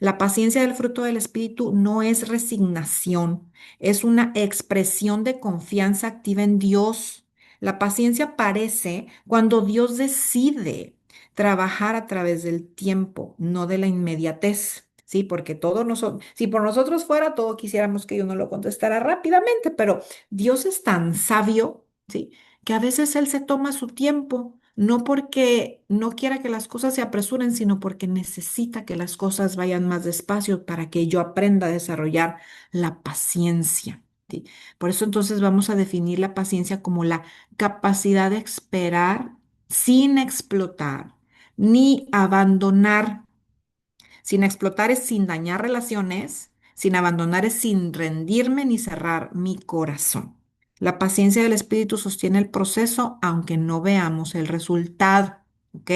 La paciencia del fruto del Espíritu no es resignación, es una expresión de confianza activa en Dios. La paciencia aparece cuando Dios decide trabajar a través del tiempo, no de la inmediatez. Sí, porque todo nosotros, si por nosotros fuera, todo quisiéramos que yo no lo contestara rápidamente, pero Dios es tan sabio, sí, que a veces Él se toma su tiempo, no porque no quiera que las cosas se apresuren, sino porque necesita que las cosas vayan más despacio para que yo aprenda a desarrollar la paciencia. ¿Sí? Por eso entonces vamos a definir la paciencia como la capacidad de esperar sin explotar ni abandonar. Sin explotar es sin dañar relaciones, sin abandonar es sin rendirme ni cerrar mi corazón. La paciencia del Espíritu sostiene el proceso aunque no veamos el resultado. ¿Ok?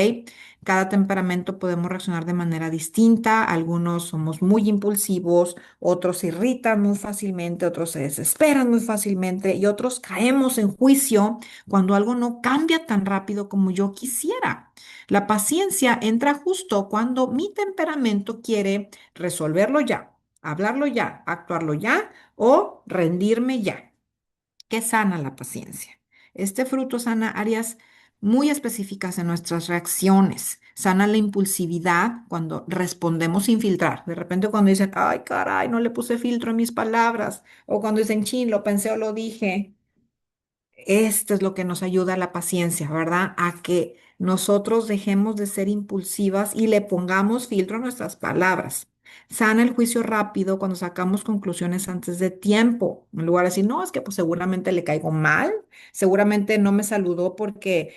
Cada temperamento podemos reaccionar de manera distinta. Algunos somos muy impulsivos, otros se irritan muy fácilmente, otros se desesperan muy fácilmente y otros caemos en juicio cuando algo no cambia tan rápido como yo quisiera. La paciencia entra justo cuando mi temperamento quiere resolverlo ya, hablarlo ya, actuarlo ya o rendirme ya. ¿Qué sana la paciencia? Este fruto sana áreas muy específicas en nuestras reacciones. Sana la impulsividad cuando respondemos sin filtrar. De repente cuando dicen, ay, caray, no le puse filtro en mis palabras. O cuando dicen, chin, lo pensé o lo dije. Esto es lo que nos ayuda a la paciencia, ¿verdad? A que nosotros dejemos de ser impulsivas y le pongamos filtro a nuestras palabras. Sana el juicio rápido cuando sacamos conclusiones antes de tiempo. En lugar de decir, no, es que pues seguramente le caigo mal, seguramente no me saludó porque,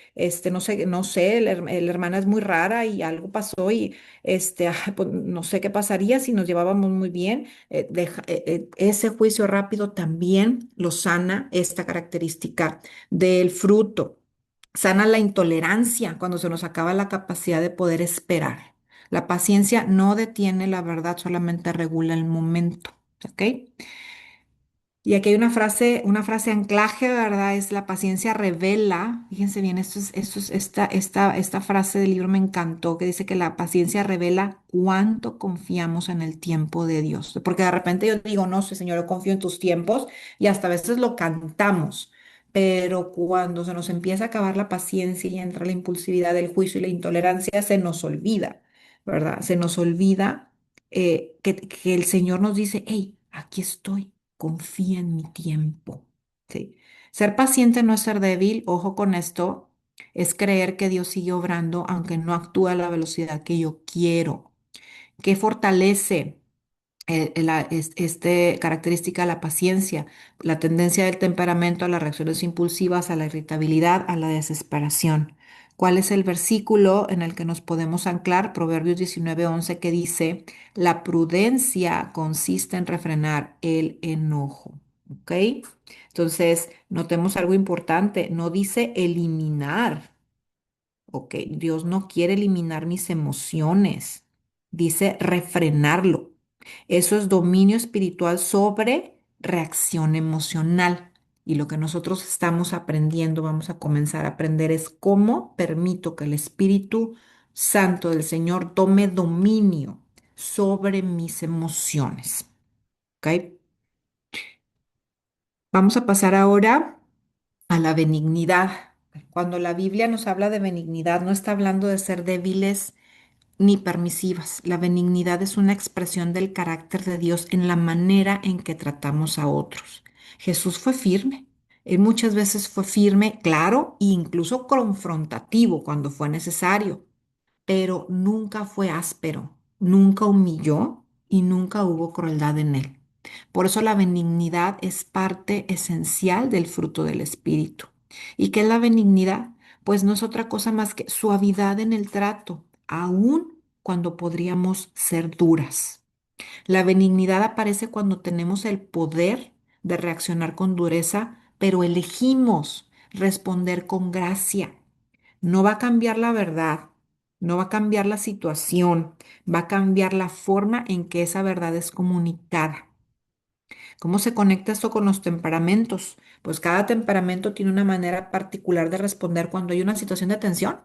no sé, la hermana es muy rara y algo pasó y, pues, no sé qué pasaría si nos llevábamos muy bien. Ese juicio rápido también lo sana esta característica del fruto. Sana la intolerancia cuando se nos acaba la capacidad de poder esperar. La paciencia no detiene la verdad, solamente regula el momento. ¿Ok? Y aquí hay una frase anclaje, ¿verdad? Es la paciencia revela. Fíjense bien, esta frase del libro me encantó, que dice que la paciencia revela cuánto confiamos en el tiempo de Dios. Porque de repente yo digo, no sé, Señor, yo confío en tus tiempos y hasta a veces lo cantamos. Pero cuando se nos empieza a acabar la paciencia y entra la impulsividad, el juicio y la intolerancia, se nos olvida, ¿verdad? Se nos olvida que el Señor nos dice, hey, aquí estoy, confía en mi tiempo. ¿Sí? Ser paciente no es ser débil, ojo con esto, es creer que Dios sigue obrando aunque no actúa a la velocidad que yo quiero. ¿Qué fortalece? Característica de la paciencia, la tendencia del temperamento a las reacciones impulsivas, a la irritabilidad, a la desesperación. ¿Cuál es el versículo en el que nos podemos anclar? Proverbios 19:11 que dice, la prudencia consiste en refrenar el enojo. ¿Ok? Entonces, notemos algo importante, no dice eliminar. Ok, Dios no quiere eliminar mis emociones, dice refrenarlo. Eso es dominio espiritual sobre reacción emocional. Y lo que nosotros estamos aprendiendo, vamos a comenzar a aprender es cómo permito que el Espíritu Santo del Señor tome dominio sobre mis emociones. ¿Ok? Vamos a pasar ahora a la benignidad. Cuando la Biblia nos habla de benignidad, no está hablando de ser débiles ni permisivas. La benignidad es una expresión del carácter de Dios en la manera en que tratamos a otros. Jesús fue firme. Él muchas veces fue firme, claro, e incluso confrontativo cuando fue necesario, pero nunca fue áspero, nunca humilló y nunca hubo crueldad en él. Por eso la benignidad es parte esencial del fruto del Espíritu. ¿Y qué es la benignidad? Pues no es otra cosa más que suavidad en el trato, aun cuando podríamos ser duras. La benignidad aparece cuando tenemos el poder de reaccionar con dureza, pero elegimos responder con gracia. No va a cambiar la verdad, no va a cambiar la situación, va a cambiar la forma en que esa verdad es comunicada. ¿Cómo se conecta esto con los temperamentos? Pues cada temperamento tiene una manera particular de responder cuando hay una situación de tensión.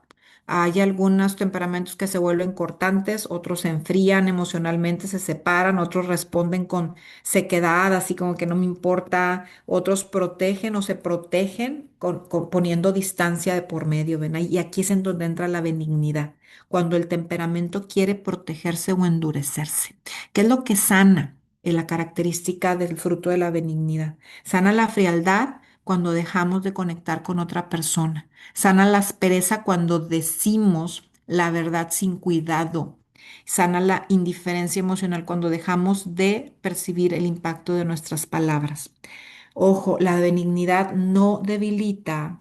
Hay algunos temperamentos que se vuelven cortantes, otros se enfrían emocionalmente, se separan, otros responden con sequedad, así como que no me importa, otros protegen o se protegen poniendo distancia de por medio, ¿ven? Y aquí es en donde entra la benignidad, cuando el temperamento quiere protegerse o endurecerse. ¿Qué es lo que sana? En la característica del fruto de la benignidad. Sana la frialdad cuando dejamos de conectar con otra persona. Sana la aspereza cuando decimos la verdad sin cuidado. Sana la indiferencia emocional cuando dejamos de percibir el impacto de nuestras palabras. Ojo, la benignidad no debilita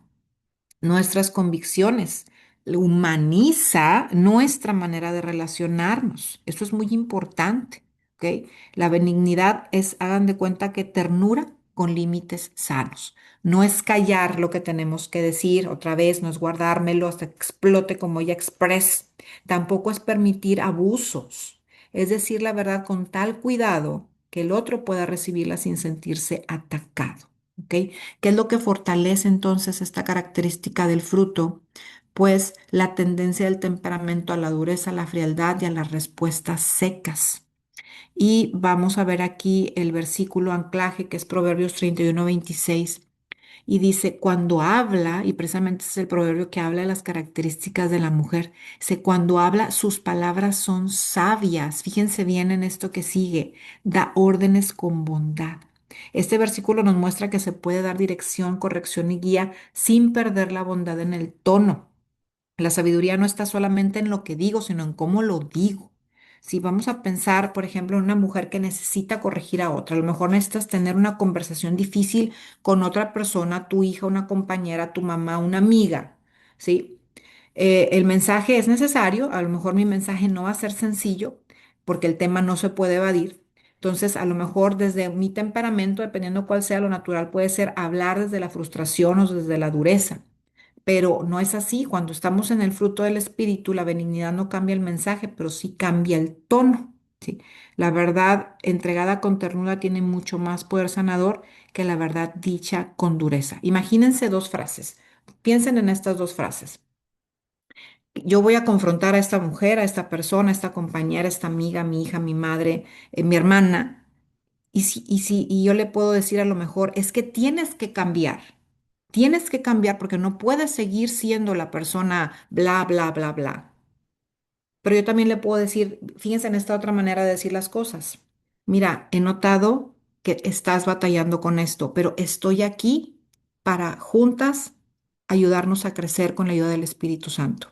nuestras convicciones, humaniza nuestra manera de relacionarnos. Eso es muy importante, ¿ok? La benignidad es, hagan de cuenta que ternura con límites sanos. No es callar lo que tenemos que decir, otra vez, no es guardármelo hasta que explote como ella express. Tampoco es permitir abusos. Es decir, la verdad con tal cuidado que el otro pueda recibirla sin sentirse atacado, ¿ok? ¿Qué es lo que fortalece entonces esta característica del fruto? Pues la tendencia del temperamento a la dureza, a la frialdad y a las respuestas secas. Y vamos a ver aquí el versículo anclaje que es Proverbios 31:26. Y dice, cuando habla, y precisamente es el proverbio que habla de las características de la mujer, dice, cuando habla, sus palabras son sabias. Fíjense bien en esto que sigue, da órdenes con bondad. Este versículo nos muestra que se puede dar dirección, corrección y guía sin perder la bondad en el tono. La sabiduría no está solamente en lo que digo, sino en cómo lo digo. Si vamos a pensar, por ejemplo, en una mujer que necesita corregir a otra, a lo mejor necesitas tener una conversación difícil con otra persona, tu hija, una compañera, tu mamá, una amiga, ¿sí? El mensaje es necesario, a lo mejor mi mensaje no va a ser sencillo porque el tema no se puede evadir. Entonces, a lo mejor desde mi temperamento, dependiendo cuál sea lo natural, puede ser hablar desde la frustración o desde la dureza. Pero no es así. Cuando estamos en el fruto del espíritu, la benignidad no cambia el mensaje, pero sí cambia el tono. ¿Sí? La verdad entregada con ternura tiene mucho más poder sanador que la verdad dicha con dureza. Imagínense dos frases. Piensen en estas dos frases. Yo voy a confrontar a esta mujer, a esta persona, a esta compañera, a esta amiga, mi hija, mi madre, mi hermana, y yo le puedo decir a lo mejor, es que tienes que cambiar porque no puedes seguir siendo la persona bla, bla, bla, bla. Pero yo también le puedo decir, fíjense en esta otra manera de decir las cosas. Mira, he notado que estás batallando con esto, pero estoy aquí para juntas ayudarnos a crecer con la ayuda del Espíritu Santo.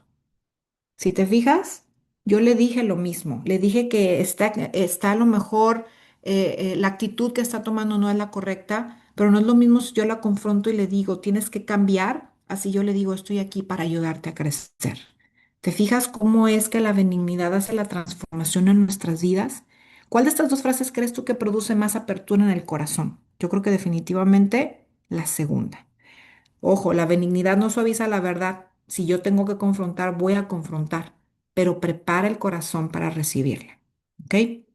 Si te fijas, yo le dije lo mismo. Le dije que está a lo mejor la actitud que está tomando no es la correcta, pero no es lo mismo si yo la confronto y le digo, tienes que cambiar. Así yo le digo, estoy aquí para ayudarte a crecer. ¿Te fijas cómo es que la benignidad hace la transformación en nuestras vidas? ¿Cuál de estas dos frases crees tú que produce más apertura en el corazón? Yo creo que definitivamente la segunda. Ojo, la benignidad no suaviza la verdad. Si yo tengo que confrontar, voy a confrontar, pero prepara el corazón para recibirla. ¿Ok?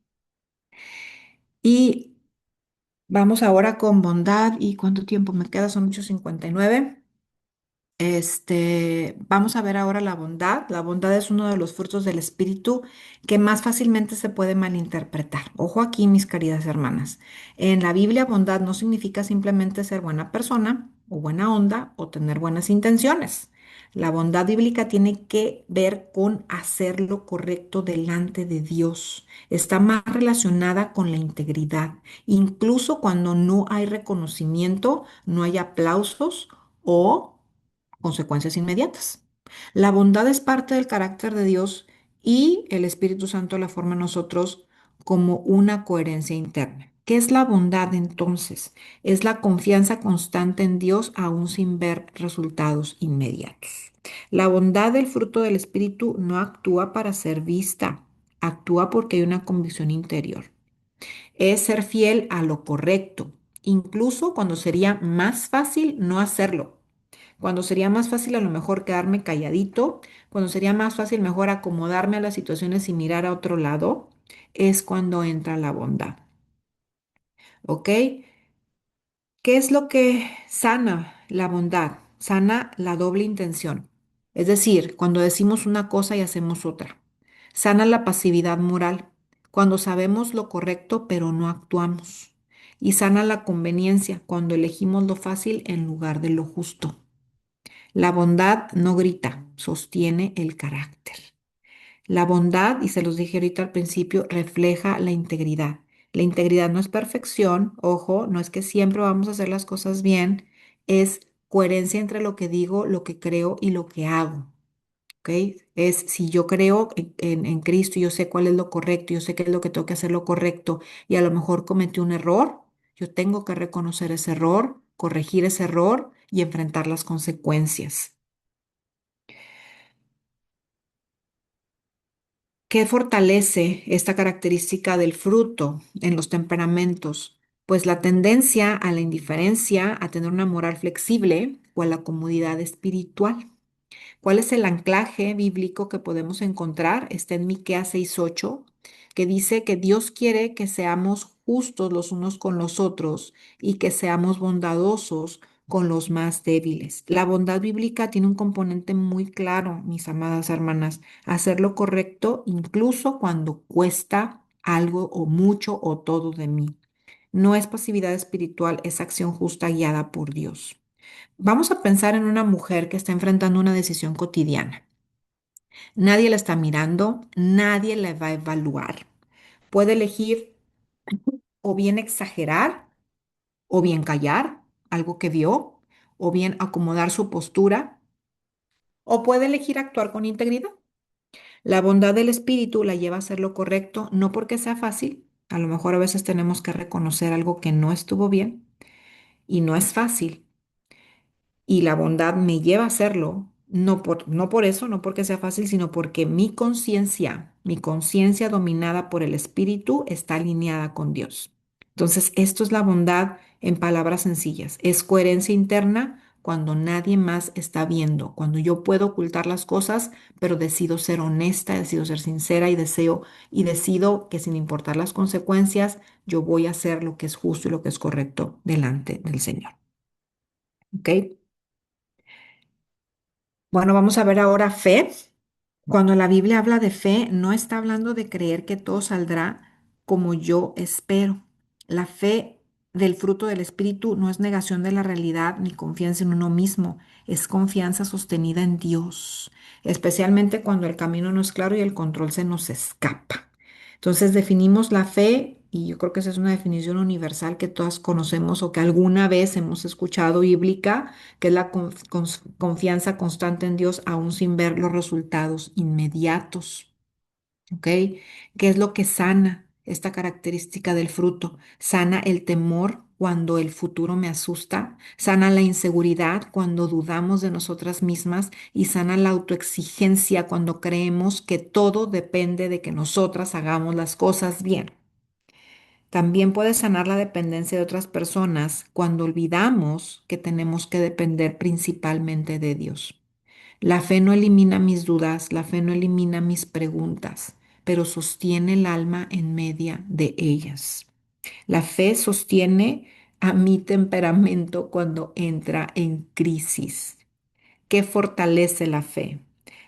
Y vamos ahora con bondad. ¿Y cuánto tiempo me queda? Son 8:59. Vamos a ver ahora la bondad. La bondad es uno de los frutos del espíritu que más fácilmente se puede malinterpretar. Ojo aquí, mis queridas hermanas. En la Biblia, bondad no significa simplemente ser buena persona o buena onda o tener buenas intenciones. La bondad bíblica tiene que ver con hacer lo correcto delante de Dios. Está más relacionada con la integridad, incluso cuando no hay reconocimiento, no hay aplausos o consecuencias inmediatas. La bondad es parte del carácter de Dios y el Espíritu Santo la forma en nosotros como una coherencia interna. ¿Qué es la bondad entonces? Es la confianza constante en Dios aún sin ver resultados inmediatos. La bondad del fruto del Espíritu no actúa para ser vista, actúa porque hay una convicción interior. Es ser fiel a lo correcto, incluso cuando sería más fácil no hacerlo. Cuando sería más fácil a lo mejor quedarme calladito, cuando sería más fácil mejor acomodarme a las situaciones y mirar a otro lado, es cuando entra la bondad. ¿Ok? ¿Qué es lo que sana la bondad? Sana la doble intención. Es decir, cuando decimos una cosa y hacemos otra. Sana la pasividad moral, cuando sabemos lo correcto pero no actuamos. Y sana la conveniencia, cuando elegimos lo fácil en lugar de lo justo. La bondad no grita, sostiene el carácter. La bondad, y se los dije ahorita al principio, refleja la integridad. La integridad no es perfección, ojo, no es que siempre vamos a hacer las cosas bien, es coherencia entre lo que digo, lo que creo y lo que hago. ¿Ok? Es si yo creo en Cristo y yo sé cuál es lo correcto, yo sé qué es lo que tengo que hacer lo correcto y a lo mejor cometí un error, yo tengo que reconocer ese error, corregir ese error y enfrentar las consecuencias. ¿Qué fortalece esta característica del fruto en los temperamentos? Pues la tendencia a la indiferencia, a tener una moral flexible o a la comodidad espiritual. ¿Cuál es el anclaje bíblico que podemos encontrar? Está en Miqueas 6:8, que dice que Dios quiere que seamos justos los unos con los otros y que seamos bondadosos con los más débiles. La bondad bíblica tiene un componente muy claro, mis amadas hermanas, hacer lo correcto incluso cuando cuesta algo o mucho o todo de mí. No es pasividad espiritual, es acción justa guiada por Dios. Vamos a pensar en una mujer que está enfrentando una decisión cotidiana. Nadie la está mirando, nadie la va a evaluar. Puede elegir o bien exagerar, o bien callar algo que vio, o bien acomodar su postura, o puede elegir actuar con integridad. La bondad del espíritu la lleva a hacer lo correcto, no porque sea fácil. A lo mejor a veces tenemos que reconocer algo que no estuvo bien y no es fácil. Y la bondad me lleva a hacerlo, no por eso, no porque sea fácil, sino porque mi conciencia dominada por el espíritu está alineada con Dios. Entonces, esto es la bondad en palabras sencillas. Es coherencia interna cuando nadie más está viendo, cuando yo puedo ocultar las cosas, pero decido ser honesta, decido ser sincera y decido que sin importar las consecuencias, yo voy a hacer lo que es justo y lo que es correcto delante del Señor. ¿Ok? Bueno, vamos a ver ahora fe. Cuando la Biblia habla de fe, no está hablando de creer que todo saldrá como yo espero. La fe del fruto del Espíritu no es negación de la realidad ni confianza en uno mismo, es confianza sostenida en Dios, especialmente cuando el camino no es claro y el control se nos escapa. Entonces definimos la fe, y yo creo que esa es una definición universal que todas conocemos o que alguna vez hemos escuchado bíblica, que es la confianza constante en Dios aún sin ver los resultados inmediatos. ¿Ok? ¿Qué es lo que sana esta característica del fruto? Sana el temor cuando el futuro me asusta, sana la inseguridad cuando dudamos de nosotras mismas y sana la autoexigencia cuando creemos que todo depende de que nosotras hagamos las cosas bien. También puede sanar la dependencia de otras personas cuando olvidamos que tenemos que depender principalmente de Dios. La fe no elimina mis dudas, la fe no elimina mis preguntas, pero sostiene el alma en media de ellas. La fe sostiene a mi temperamento cuando entra en crisis. ¿Qué fortalece la fe?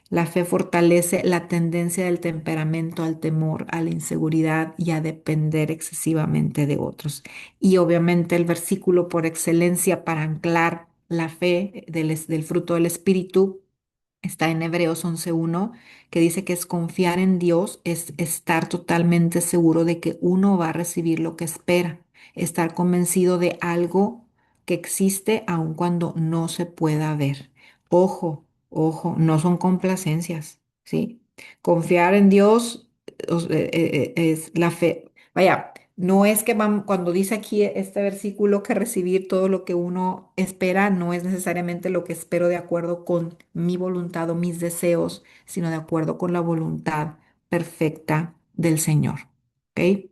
La fe fortalece la tendencia del temperamento al temor, a la inseguridad y a depender excesivamente de otros. Y obviamente el versículo por excelencia para anclar la fe del fruto del Espíritu está en Hebreos 11:1, que dice que es confiar en Dios, es estar totalmente seguro de que uno va a recibir lo que espera, estar convencido de algo que existe aun cuando no se pueda ver. Ojo, ojo, no son complacencias, ¿sí? Confiar en Dios es la fe. Vaya, no es que cuando dice aquí este versículo que recibir todo lo que uno espera no es necesariamente lo que espero de acuerdo con mi voluntad o mis deseos, sino de acuerdo con la voluntad perfecta del Señor. ¿Ok?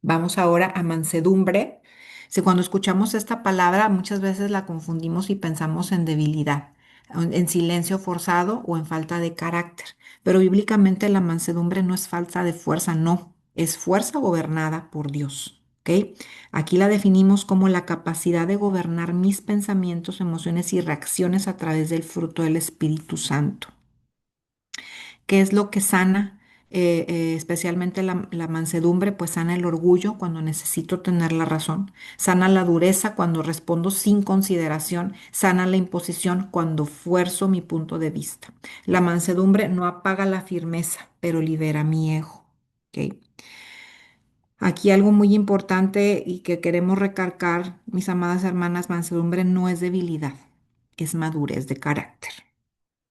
Vamos ahora a mansedumbre. Si cuando escuchamos esta palabra muchas veces la confundimos y pensamos en debilidad, en silencio forzado o en falta de carácter. Pero bíblicamente la mansedumbre no es falta de fuerza, no, es fuerza gobernada por Dios. ¿Ok? Aquí la definimos como la capacidad de gobernar mis pensamientos, emociones y reacciones a través del fruto del Espíritu Santo. ¿Qué es lo que sana? Especialmente la mansedumbre, pues sana el orgullo cuando necesito tener la razón, sana la dureza cuando respondo sin consideración, sana la imposición cuando fuerzo mi punto de vista. La mansedumbre no apaga la firmeza, pero libera mi ego. ¿Ok? Aquí algo muy importante y que queremos recalcar, mis amadas hermanas, mansedumbre no es debilidad, es madurez de carácter.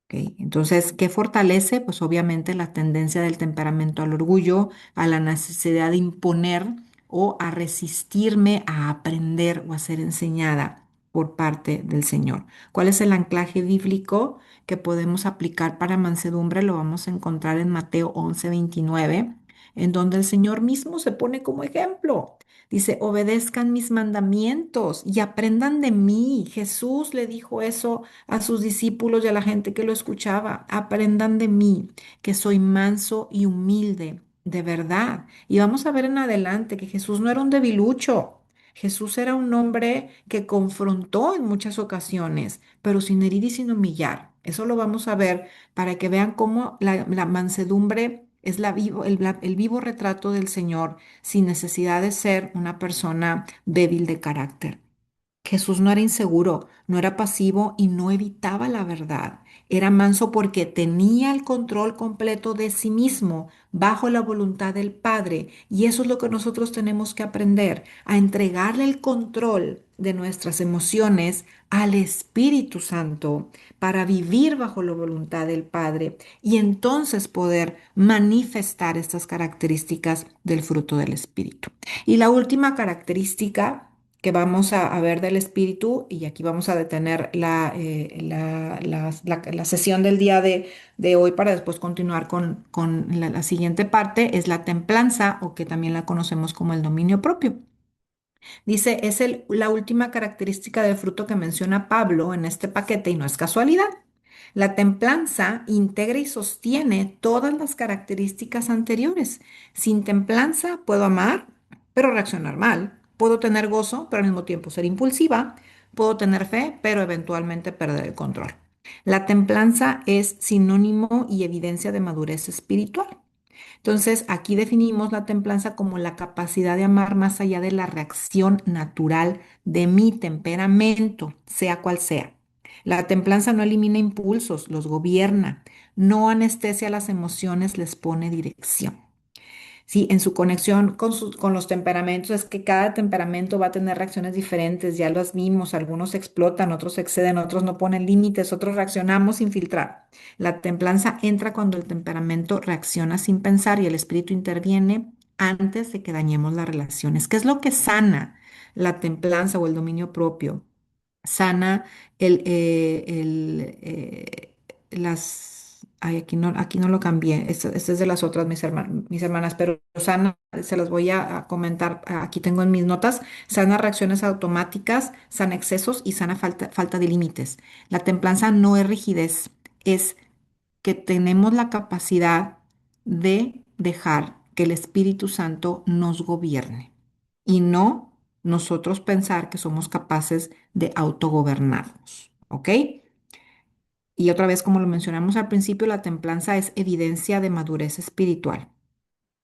¿Ok? Entonces, ¿qué fortalece? Pues obviamente la tendencia del temperamento al orgullo, a la necesidad de imponer o a resistirme a aprender o a ser enseñada por parte del Señor. ¿Cuál es el anclaje bíblico que podemos aplicar para mansedumbre? Lo vamos a encontrar en Mateo 11:29, en donde el Señor mismo se pone como ejemplo. Dice, obedezcan mis mandamientos y aprendan de mí. Jesús le dijo eso a sus discípulos y a la gente que lo escuchaba. Aprendan de mí, que soy manso y humilde, de verdad. Y vamos a ver en adelante que Jesús no era un debilucho. Jesús era un hombre que confrontó en muchas ocasiones, pero sin herir y sin humillar. Eso lo vamos a ver para que vean cómo la mansedumbre es el vivo retrato del Señor sin necesidad de ser una persona débil de carácter. Jesús no era inseguro, no era pasivo y no evitaba la verdad. Era manso porque tenía el control completo de sí mismo bajo la voluntad del Padre. Y eso es lo que nosotros tenemos que aprender, a entregarle el control, de nuestras emociones al Espíritu Santo para vivir bajo la voluntad del Padre y entonces poder manifestar estas características del fruto del Espíritu. Y la última característica que vamos a ver del espíritu, y aquí vamos a detener la sesión del día de hoy para después continuar con la siguiente parte, es la templanza o que también la conocemos como el dominio propio. Dice, es la última característica del fruto que menciona Pablo en este paquete y no es casualidad. La templanza integra y sostiene todas las características anteriores. Sin templanza puedo amar, pero reaccionar mal. Puedo tener gozo, pero al mismo tiempo ser impulsiva. Puedo tener fe, pero eventualmente perder el control. La templanza es sinónimo y evidencia de madurez espiritual. Entonces, aquí definimos la templanza como la capacidad de amar más allá de la reacción natural de mi temperamento, sea cual sea. La templanza no elimina impulsos, los gobierna, no anestesia las emociones, les pone dirección. Sí, en su conexión con los temperamentos es que cada temperamento va a tener reacciones diferentes, ya los vimos, algunos explotan, otros exceden, otros no ponen límites, otros reaccionamos sin filtrar. La templanza entra cuando el temperamento reacciona sin pensar y el espíritu interviene antes de que dañemos las relaciones. ¿Qué es lo que sana la templanza o el dominio propio? Sana ay, aquí no lo cambié, este es de las otras mis hermanas, pero sana, se las voy a comentar, aquí tengo en mis notas, sana reacciones automáticas, sana excesos y sana falta de límites. La templanza no es rigidez, es que tenemos la capacidad de dejar que el Espíritu Santo nos gobierne y no nosotros pensar que somos capaces de autogobernarnos, ¿ok? Y otra vez, como lo mencionamos al principio, la templanza es evidencia de madurez espiritual.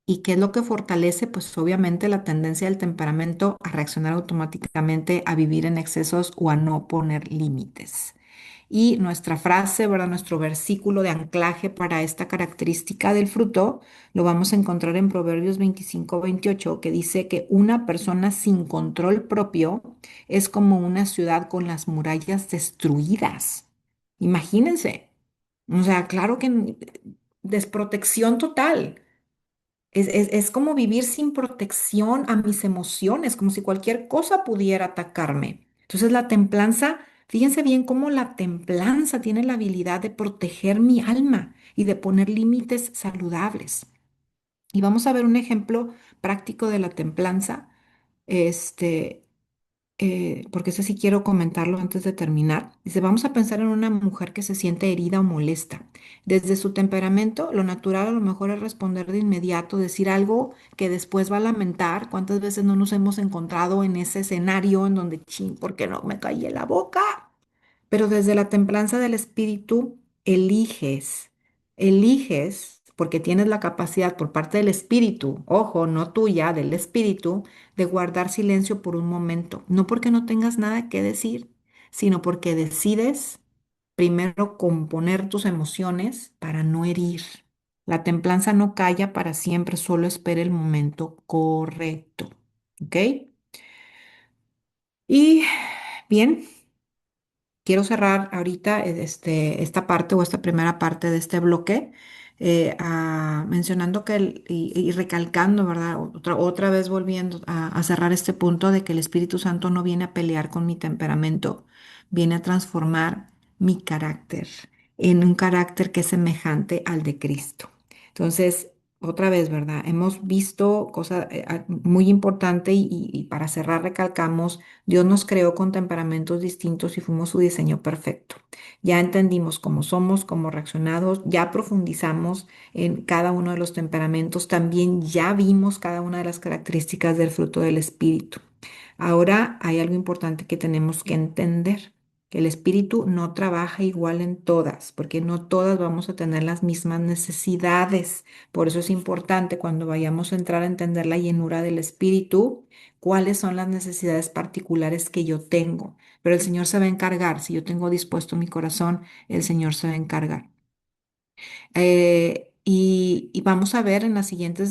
¿Y qué es lo que fortalece? Pues obviamente la tendencia del temperamento a reaccionar automáticamente, a vivir en excesos o a no poner límites. Y nuestra frase, ¿verdad? Nuestro versículo de anclaje para esta característica del fruto lo vamos a encontrar en Proverbios 25-28, que dice que una persona sin control propio es como una ciudad con las murallas destruidas. Imagínense. O sea, claro que desprotección total. Es como vivir sin protección a mis emociones, como si cualquier cosa pudiera atacarme. Entonces la templanza, fíjense bien cómo la templanza tiene la habilidad de proteger mi alma y de poner límites saludables. Y vamos a ver un ejemplo práctico de la templanza. Este, porque ese sí quiero comentarlo antes de terminar. Dice, vamos a pensar en una mujer que se siente herida o molesta. Desde su temperamento, lo natural a lo mejor es responder de inmediato, decir algo que después va a lamentar. ¿Cuántas veces no nos hemos encontrado en ese escenario en donde, ching, ¿por qué no me caí en la boca? Pero desde la templanza del espíritu, eliges, porque tienes la capacidad por parte del espíritu, ojo, no tuya, del espíritu, de guardar silencio por un momento. No porque no tengas nada que decir, sino porque decides primero componer tus emociones para no herir. La templanza no calla para siempre, solo espera el momento correcto. ¿Ok? Y bien. Quiero cerrar ahorita esta parte o esta primera parte de este bloque mencionando y recalcando, ¿verdad? Otra vez volviendo a cerrar este punto de que el Espíritu Santo no viene a pelear con mi temperamento, viene a transformar mi carácter en un carácter que es semejante al de Cristo. Entonces, otra vez, ¿verdad? Hemos visto cosa muy importante y para cerrar recalcamos. Dios nos creó con temperamentos distintos y fuimos su diseño perfecto. Ya entendimos cómo somos, cómo reaccionamos, ya profundizamos en cada uno de los temperamentos, también ya vimos cada una de las características del fruto del espíritu. Ahora hay algo importante que tenemos que entender, que el espíritu no trabaja igual en todas, porque no todas vamos a tener las mismas necesidades. Por eso es importante cuando vayamos a entrar a entender la llenura del espíritu, cuáles son las necesidades particulares que yo tengo. Pero el Señor se va a encargar, si yo tengo dispuesto mi corazón, el Señor se va a encargar. y vamos a ver en la siguiente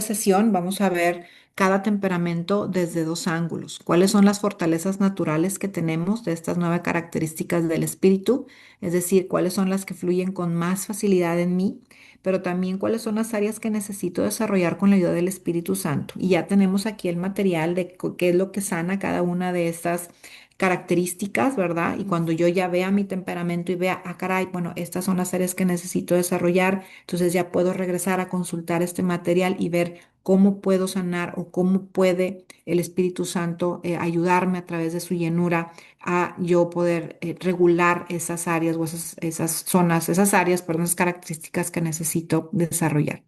sesión, vamos a ver cada temperamento desde dos ángulos. ¿Cuáles son las fortalezas naturales que tenemos de estas nueve características del espíritu? Es decir, cuáles son las que fluyen con más facilidad en mí, pero también cuáles son las áreas que necesito desarrollar con la ayuda del Espíritu Santo. Y ya tenemos aquí el material de qué es lo que sana cada una de estas características, ¿verdad? Y cuando yo ya vea mi temperamento y vea, ah, caray, bueno, estas son las áreas que necesito desarrollar, entonces ya puedo regresar a consultar este material y ver cómo puedo sanar o cómo puede el Espíritu Santo ayudarme a través de su llenura a yo poder regular esas áreas o esas zonas, esas áreas, perdón, esas características que necesito desarrollar.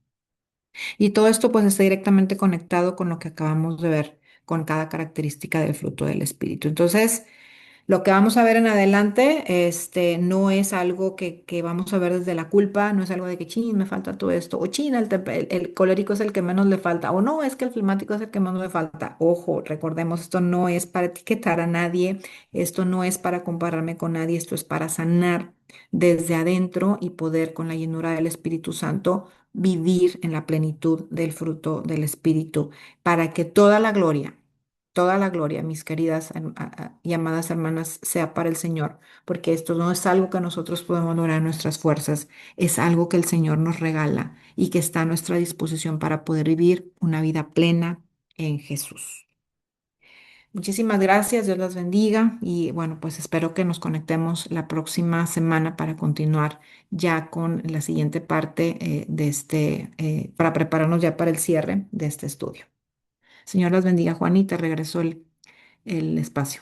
Y todo esto pues está directamente conectado con lo que acabamos de ver con cada característica del fruto del Espíritu. Entonces, lo que vamos a ver en adelante, no es algo que vamos a ver desde la culpa, no es algo de que, chin, me falta todo esto, o chin, el colérico es el que menos le falta, o no, es que el flemático es el que menos le falta. Ojo, recordemos, esto no es para etiquetar a nadie, esto no es para compararme con nadie, esto es para sanar desde adentro y poder con la llenura del Espíritu Santo vivir en la plenitud del fruto del Espíritu, para que toda la gloria, mis queridas y amadas hermanas, sea para el Señor, porque esto no es algo que nosotros podemos lograr en nuestras fuerzas, es algo que el Señor nos regala y que está a nuestra disposición para poder vivir una vida plena en Jesús. Muchísimas gracias, Dios las bendiga y bueno, pues espero que nos conectemos la próxima semana para continuar ya con la siguiente parte para prepararnos ya para el cierre de este estudio. Señor las bendiga, Juanita, regresó el espacio.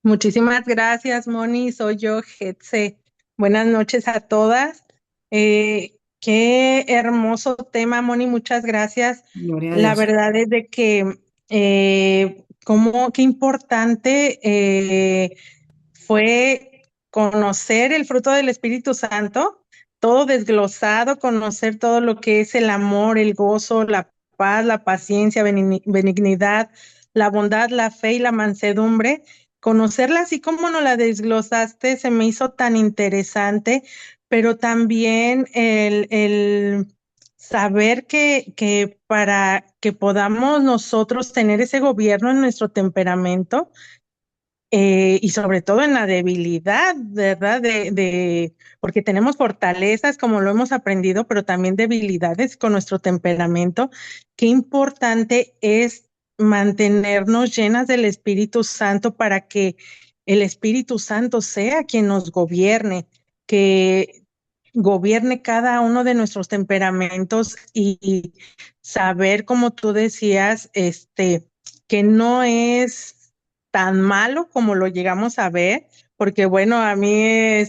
Muchísimas gracias, Moni. Soy yo, Getse. Buenas noches a todas. Qué hermoso tema, Moni. Muchas gracias. Gloria a La Dios. verdad es de que qué importante fue conocer el fruto del Espíritu Santo, todo desglosado, conocer todo lo que es el amor, el gozo, la paz, la paciencia, benignidad, la bondad, la fe y la mansedumbre. Conocerla así como nos la desglosaste se me hizo tan interesante, pero también el saber que para que podamos nosotros tener ese gobierno en nuestro temperamento, y sobre todo en la debilidad, ¿verdad? Porque tenemos fortalezas, como lo hemos aprendido, pero también debilidades con nuestro temperamento. Qué importante es mantenernos llenas del Espíritu Santo para que el Espíritu Santo sea quien nos gobierne, que gobierne cada uno de nuestros temperamentos y saber, como tú decías, que no es tan malo como lo llegamos a ver, porque bueno, a mí,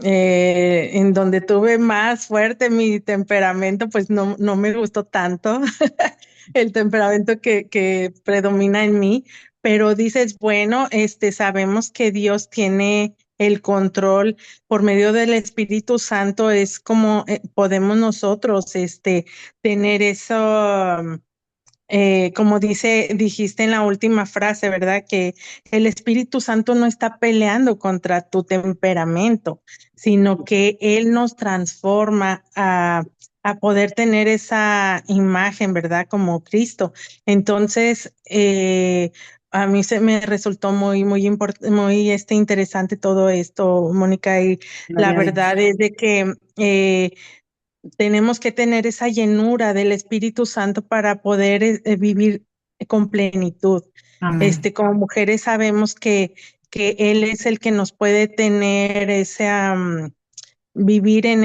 en donde tuve más fuerte mi temperamento, pues no me gustó tanto el temperamento que predomina en mí, pero dices, bueno, sabemos que Dios tiene el control por medio del Espíritu Santo, es como podemos nosotros, tener eso, como dijiste en la última frase, ¿verdad? Que el Espíritu Santo no está peleando contra tu temperamento, sino que Él nos transforma a poder tener esa imagen, ¿verdad? Como Cristo. Entonces, a mí se me resultó muy interesante todo esto, Mónica, y la Gloria a Dios. verdad es de que tenemos que tener esa llenura del Espíritu Santo para poder vivir con plenitud. Amén. Como mujeres sabemos que Él es el que nos puede tener vivir en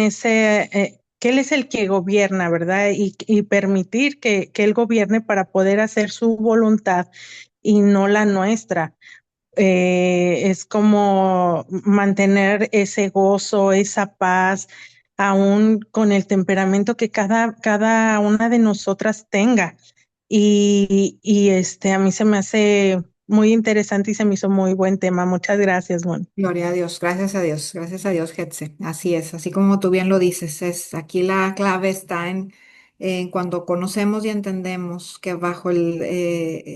que Él es el que gobierna, ¿verdad? Y permitir que Él gobierne para poder hacer su voluntad y no la nuestra. Es como mantener ese gozo, esa paz, aún con el temperamento que cada una de nosotras tenga. A mí se me hace muy interesante y se me hizo muy buen tema. Muchas gracias, Mon. Gloria a Dios, gracias a Dios, Getse. Así es, así como tú bien lo dices, aquí la clave está cuando conocemos y entendemos que bajo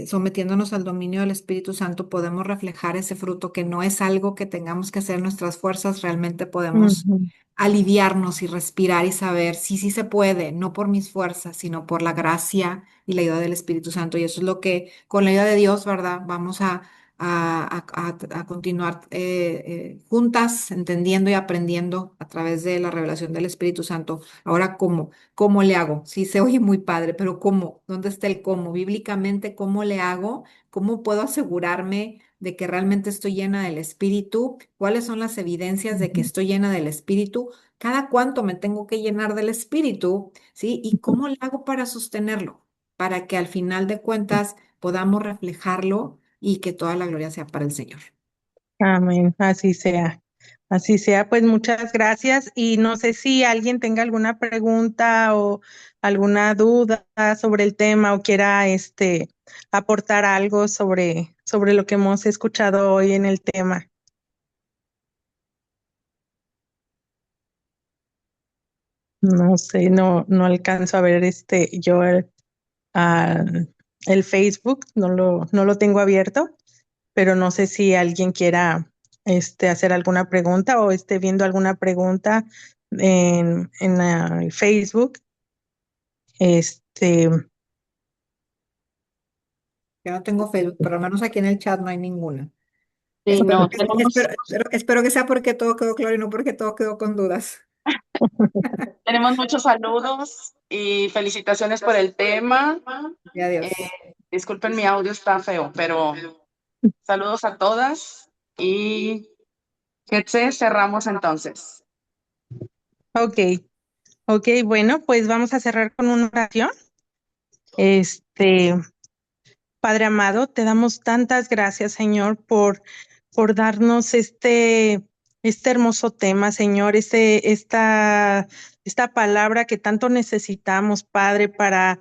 sometiéndonos al dominio del Espíritu Santo podemos reflejar ese fruto, que no es algo que tengamos que hacer nuestras fuerzas, realmente podemos Ujú, aliviarnos y respirar y saber, sí, sí se puede, no por mis fuerzas, sino por la gracia y la ayuda del Espíritu Santo. Y eso es lo que, con la ayuda de Dios, ¿verdad? Vamos a continuar juntas, entendiendo y aprendiendo a través de la revelación del Espíritu Santo. Ahora, ¿cómo le hago? Sí, se oye muy padre, pero ¿cómo? ¿Dónde está el cómo? Bíblicamente, ¿cómo le hago? ¿Cómo puedo asegurarme de que realmente estoy llena del Espíritu? ¿Cuáles son las evidencias de que ujú, estoy llena del Espíritu? ¿Cada cuánto me tengo que llenar del Espíritu? ¿Sí? ¿Y cómo le hago para sostenerlo? Para que al final de cuentas podamos reflejarlo y que toda la gloria sea para el Señor. amén, así sea. Así sea, pues muchas gracias. Y no sé si alguien tenga alguna pregunta o alguna duda sobre el tema o quiera aportar algo sobre lo que hemos escuchado hoy en el tema. No sé, no alcanzo a ver yo ah, el Facebook, no lo tengo abierto, pero no sé si alguien quiera hacer alguna pregunta o esté viendo alguna pregunta en el Facebook. Este, Yo no tengo Facebook, pero al menos aquí en el chat no hay ninguna. Sí, no, tenemos, Espero que sea porque todo quedó claro y no porque todo quedó con dudas. tenemos muchos saludos y felicitaciones por el tema. Y Eh, adiós. disculpen, mi audio está feo, pero saludos a todas y cerramos entonces. ok, ok, bueno, pues vamos a cerrar con una oración. Este, Padre amado, te damos tantas gracias, Señor, por darnos este hermoso tema, Señor, esta palabra que tanto necesitamos, Padre, para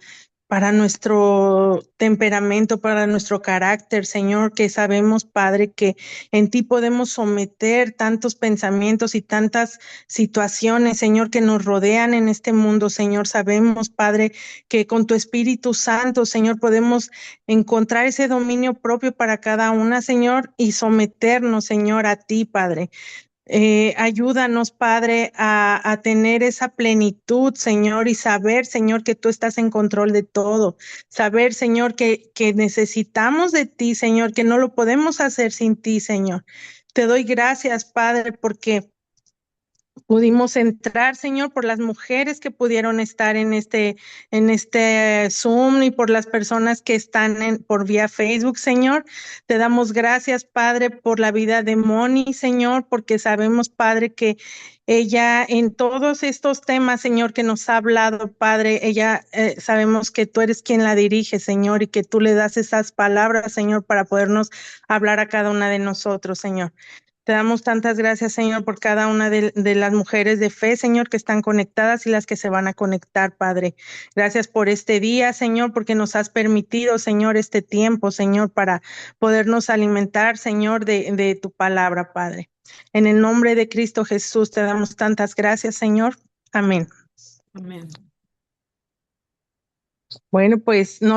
nuestro temperamento, para nuestro carácter, Señor, que sabemos, Padre, que en ti podemos someter tantos pensamientos y tantas situaciones, Señor, que nos rodean en este mundo, Señor. Sabemos, Padre, que con tu Espíritu Santo, Señor, podemos encontrar ese dominio propio para cada una, Señor, y someternos, Señor, a ti, Padre. Ayúdanos, Padre, a tener esa plenitud, Señor, y saber, Señor, que tú estás en control de todo. Saber, Señor, que necesitamos de ti, Señor, que no lo podemos hacer sin ti, Señor. Te doy gracias, Padre, porque pudimos entrar, Señor, por las mujeres que pudieron estar en este Zoom y por las personas que están por vía Facebook, Señor. Te damos gracias, Padre, por la vida de Moni, Señor, porque sabemos, Padre, que ella en todos estos temas, Señor, que nos ha hablado, Padre, ella sabemos que tú eres quien la dirige, Señor, y que tú le das esas palabras, Señor, para podernos hablar a cada una de nosotros, Señor. Te damos tantas gracias, Señor, por cada una de las mujeres de fe, Señor, que están conectadas y las que se van a conectar, Padre. Gracias por este día, Señor, porque nos has permitido, Señor, este tiempo, Señor, para podernos alimentar, Señor, de tu palabra, Padre. En el nombre de Cristo Jesús te damos tantas gracias, Señor. Amén. Amén. Bueno, pues no.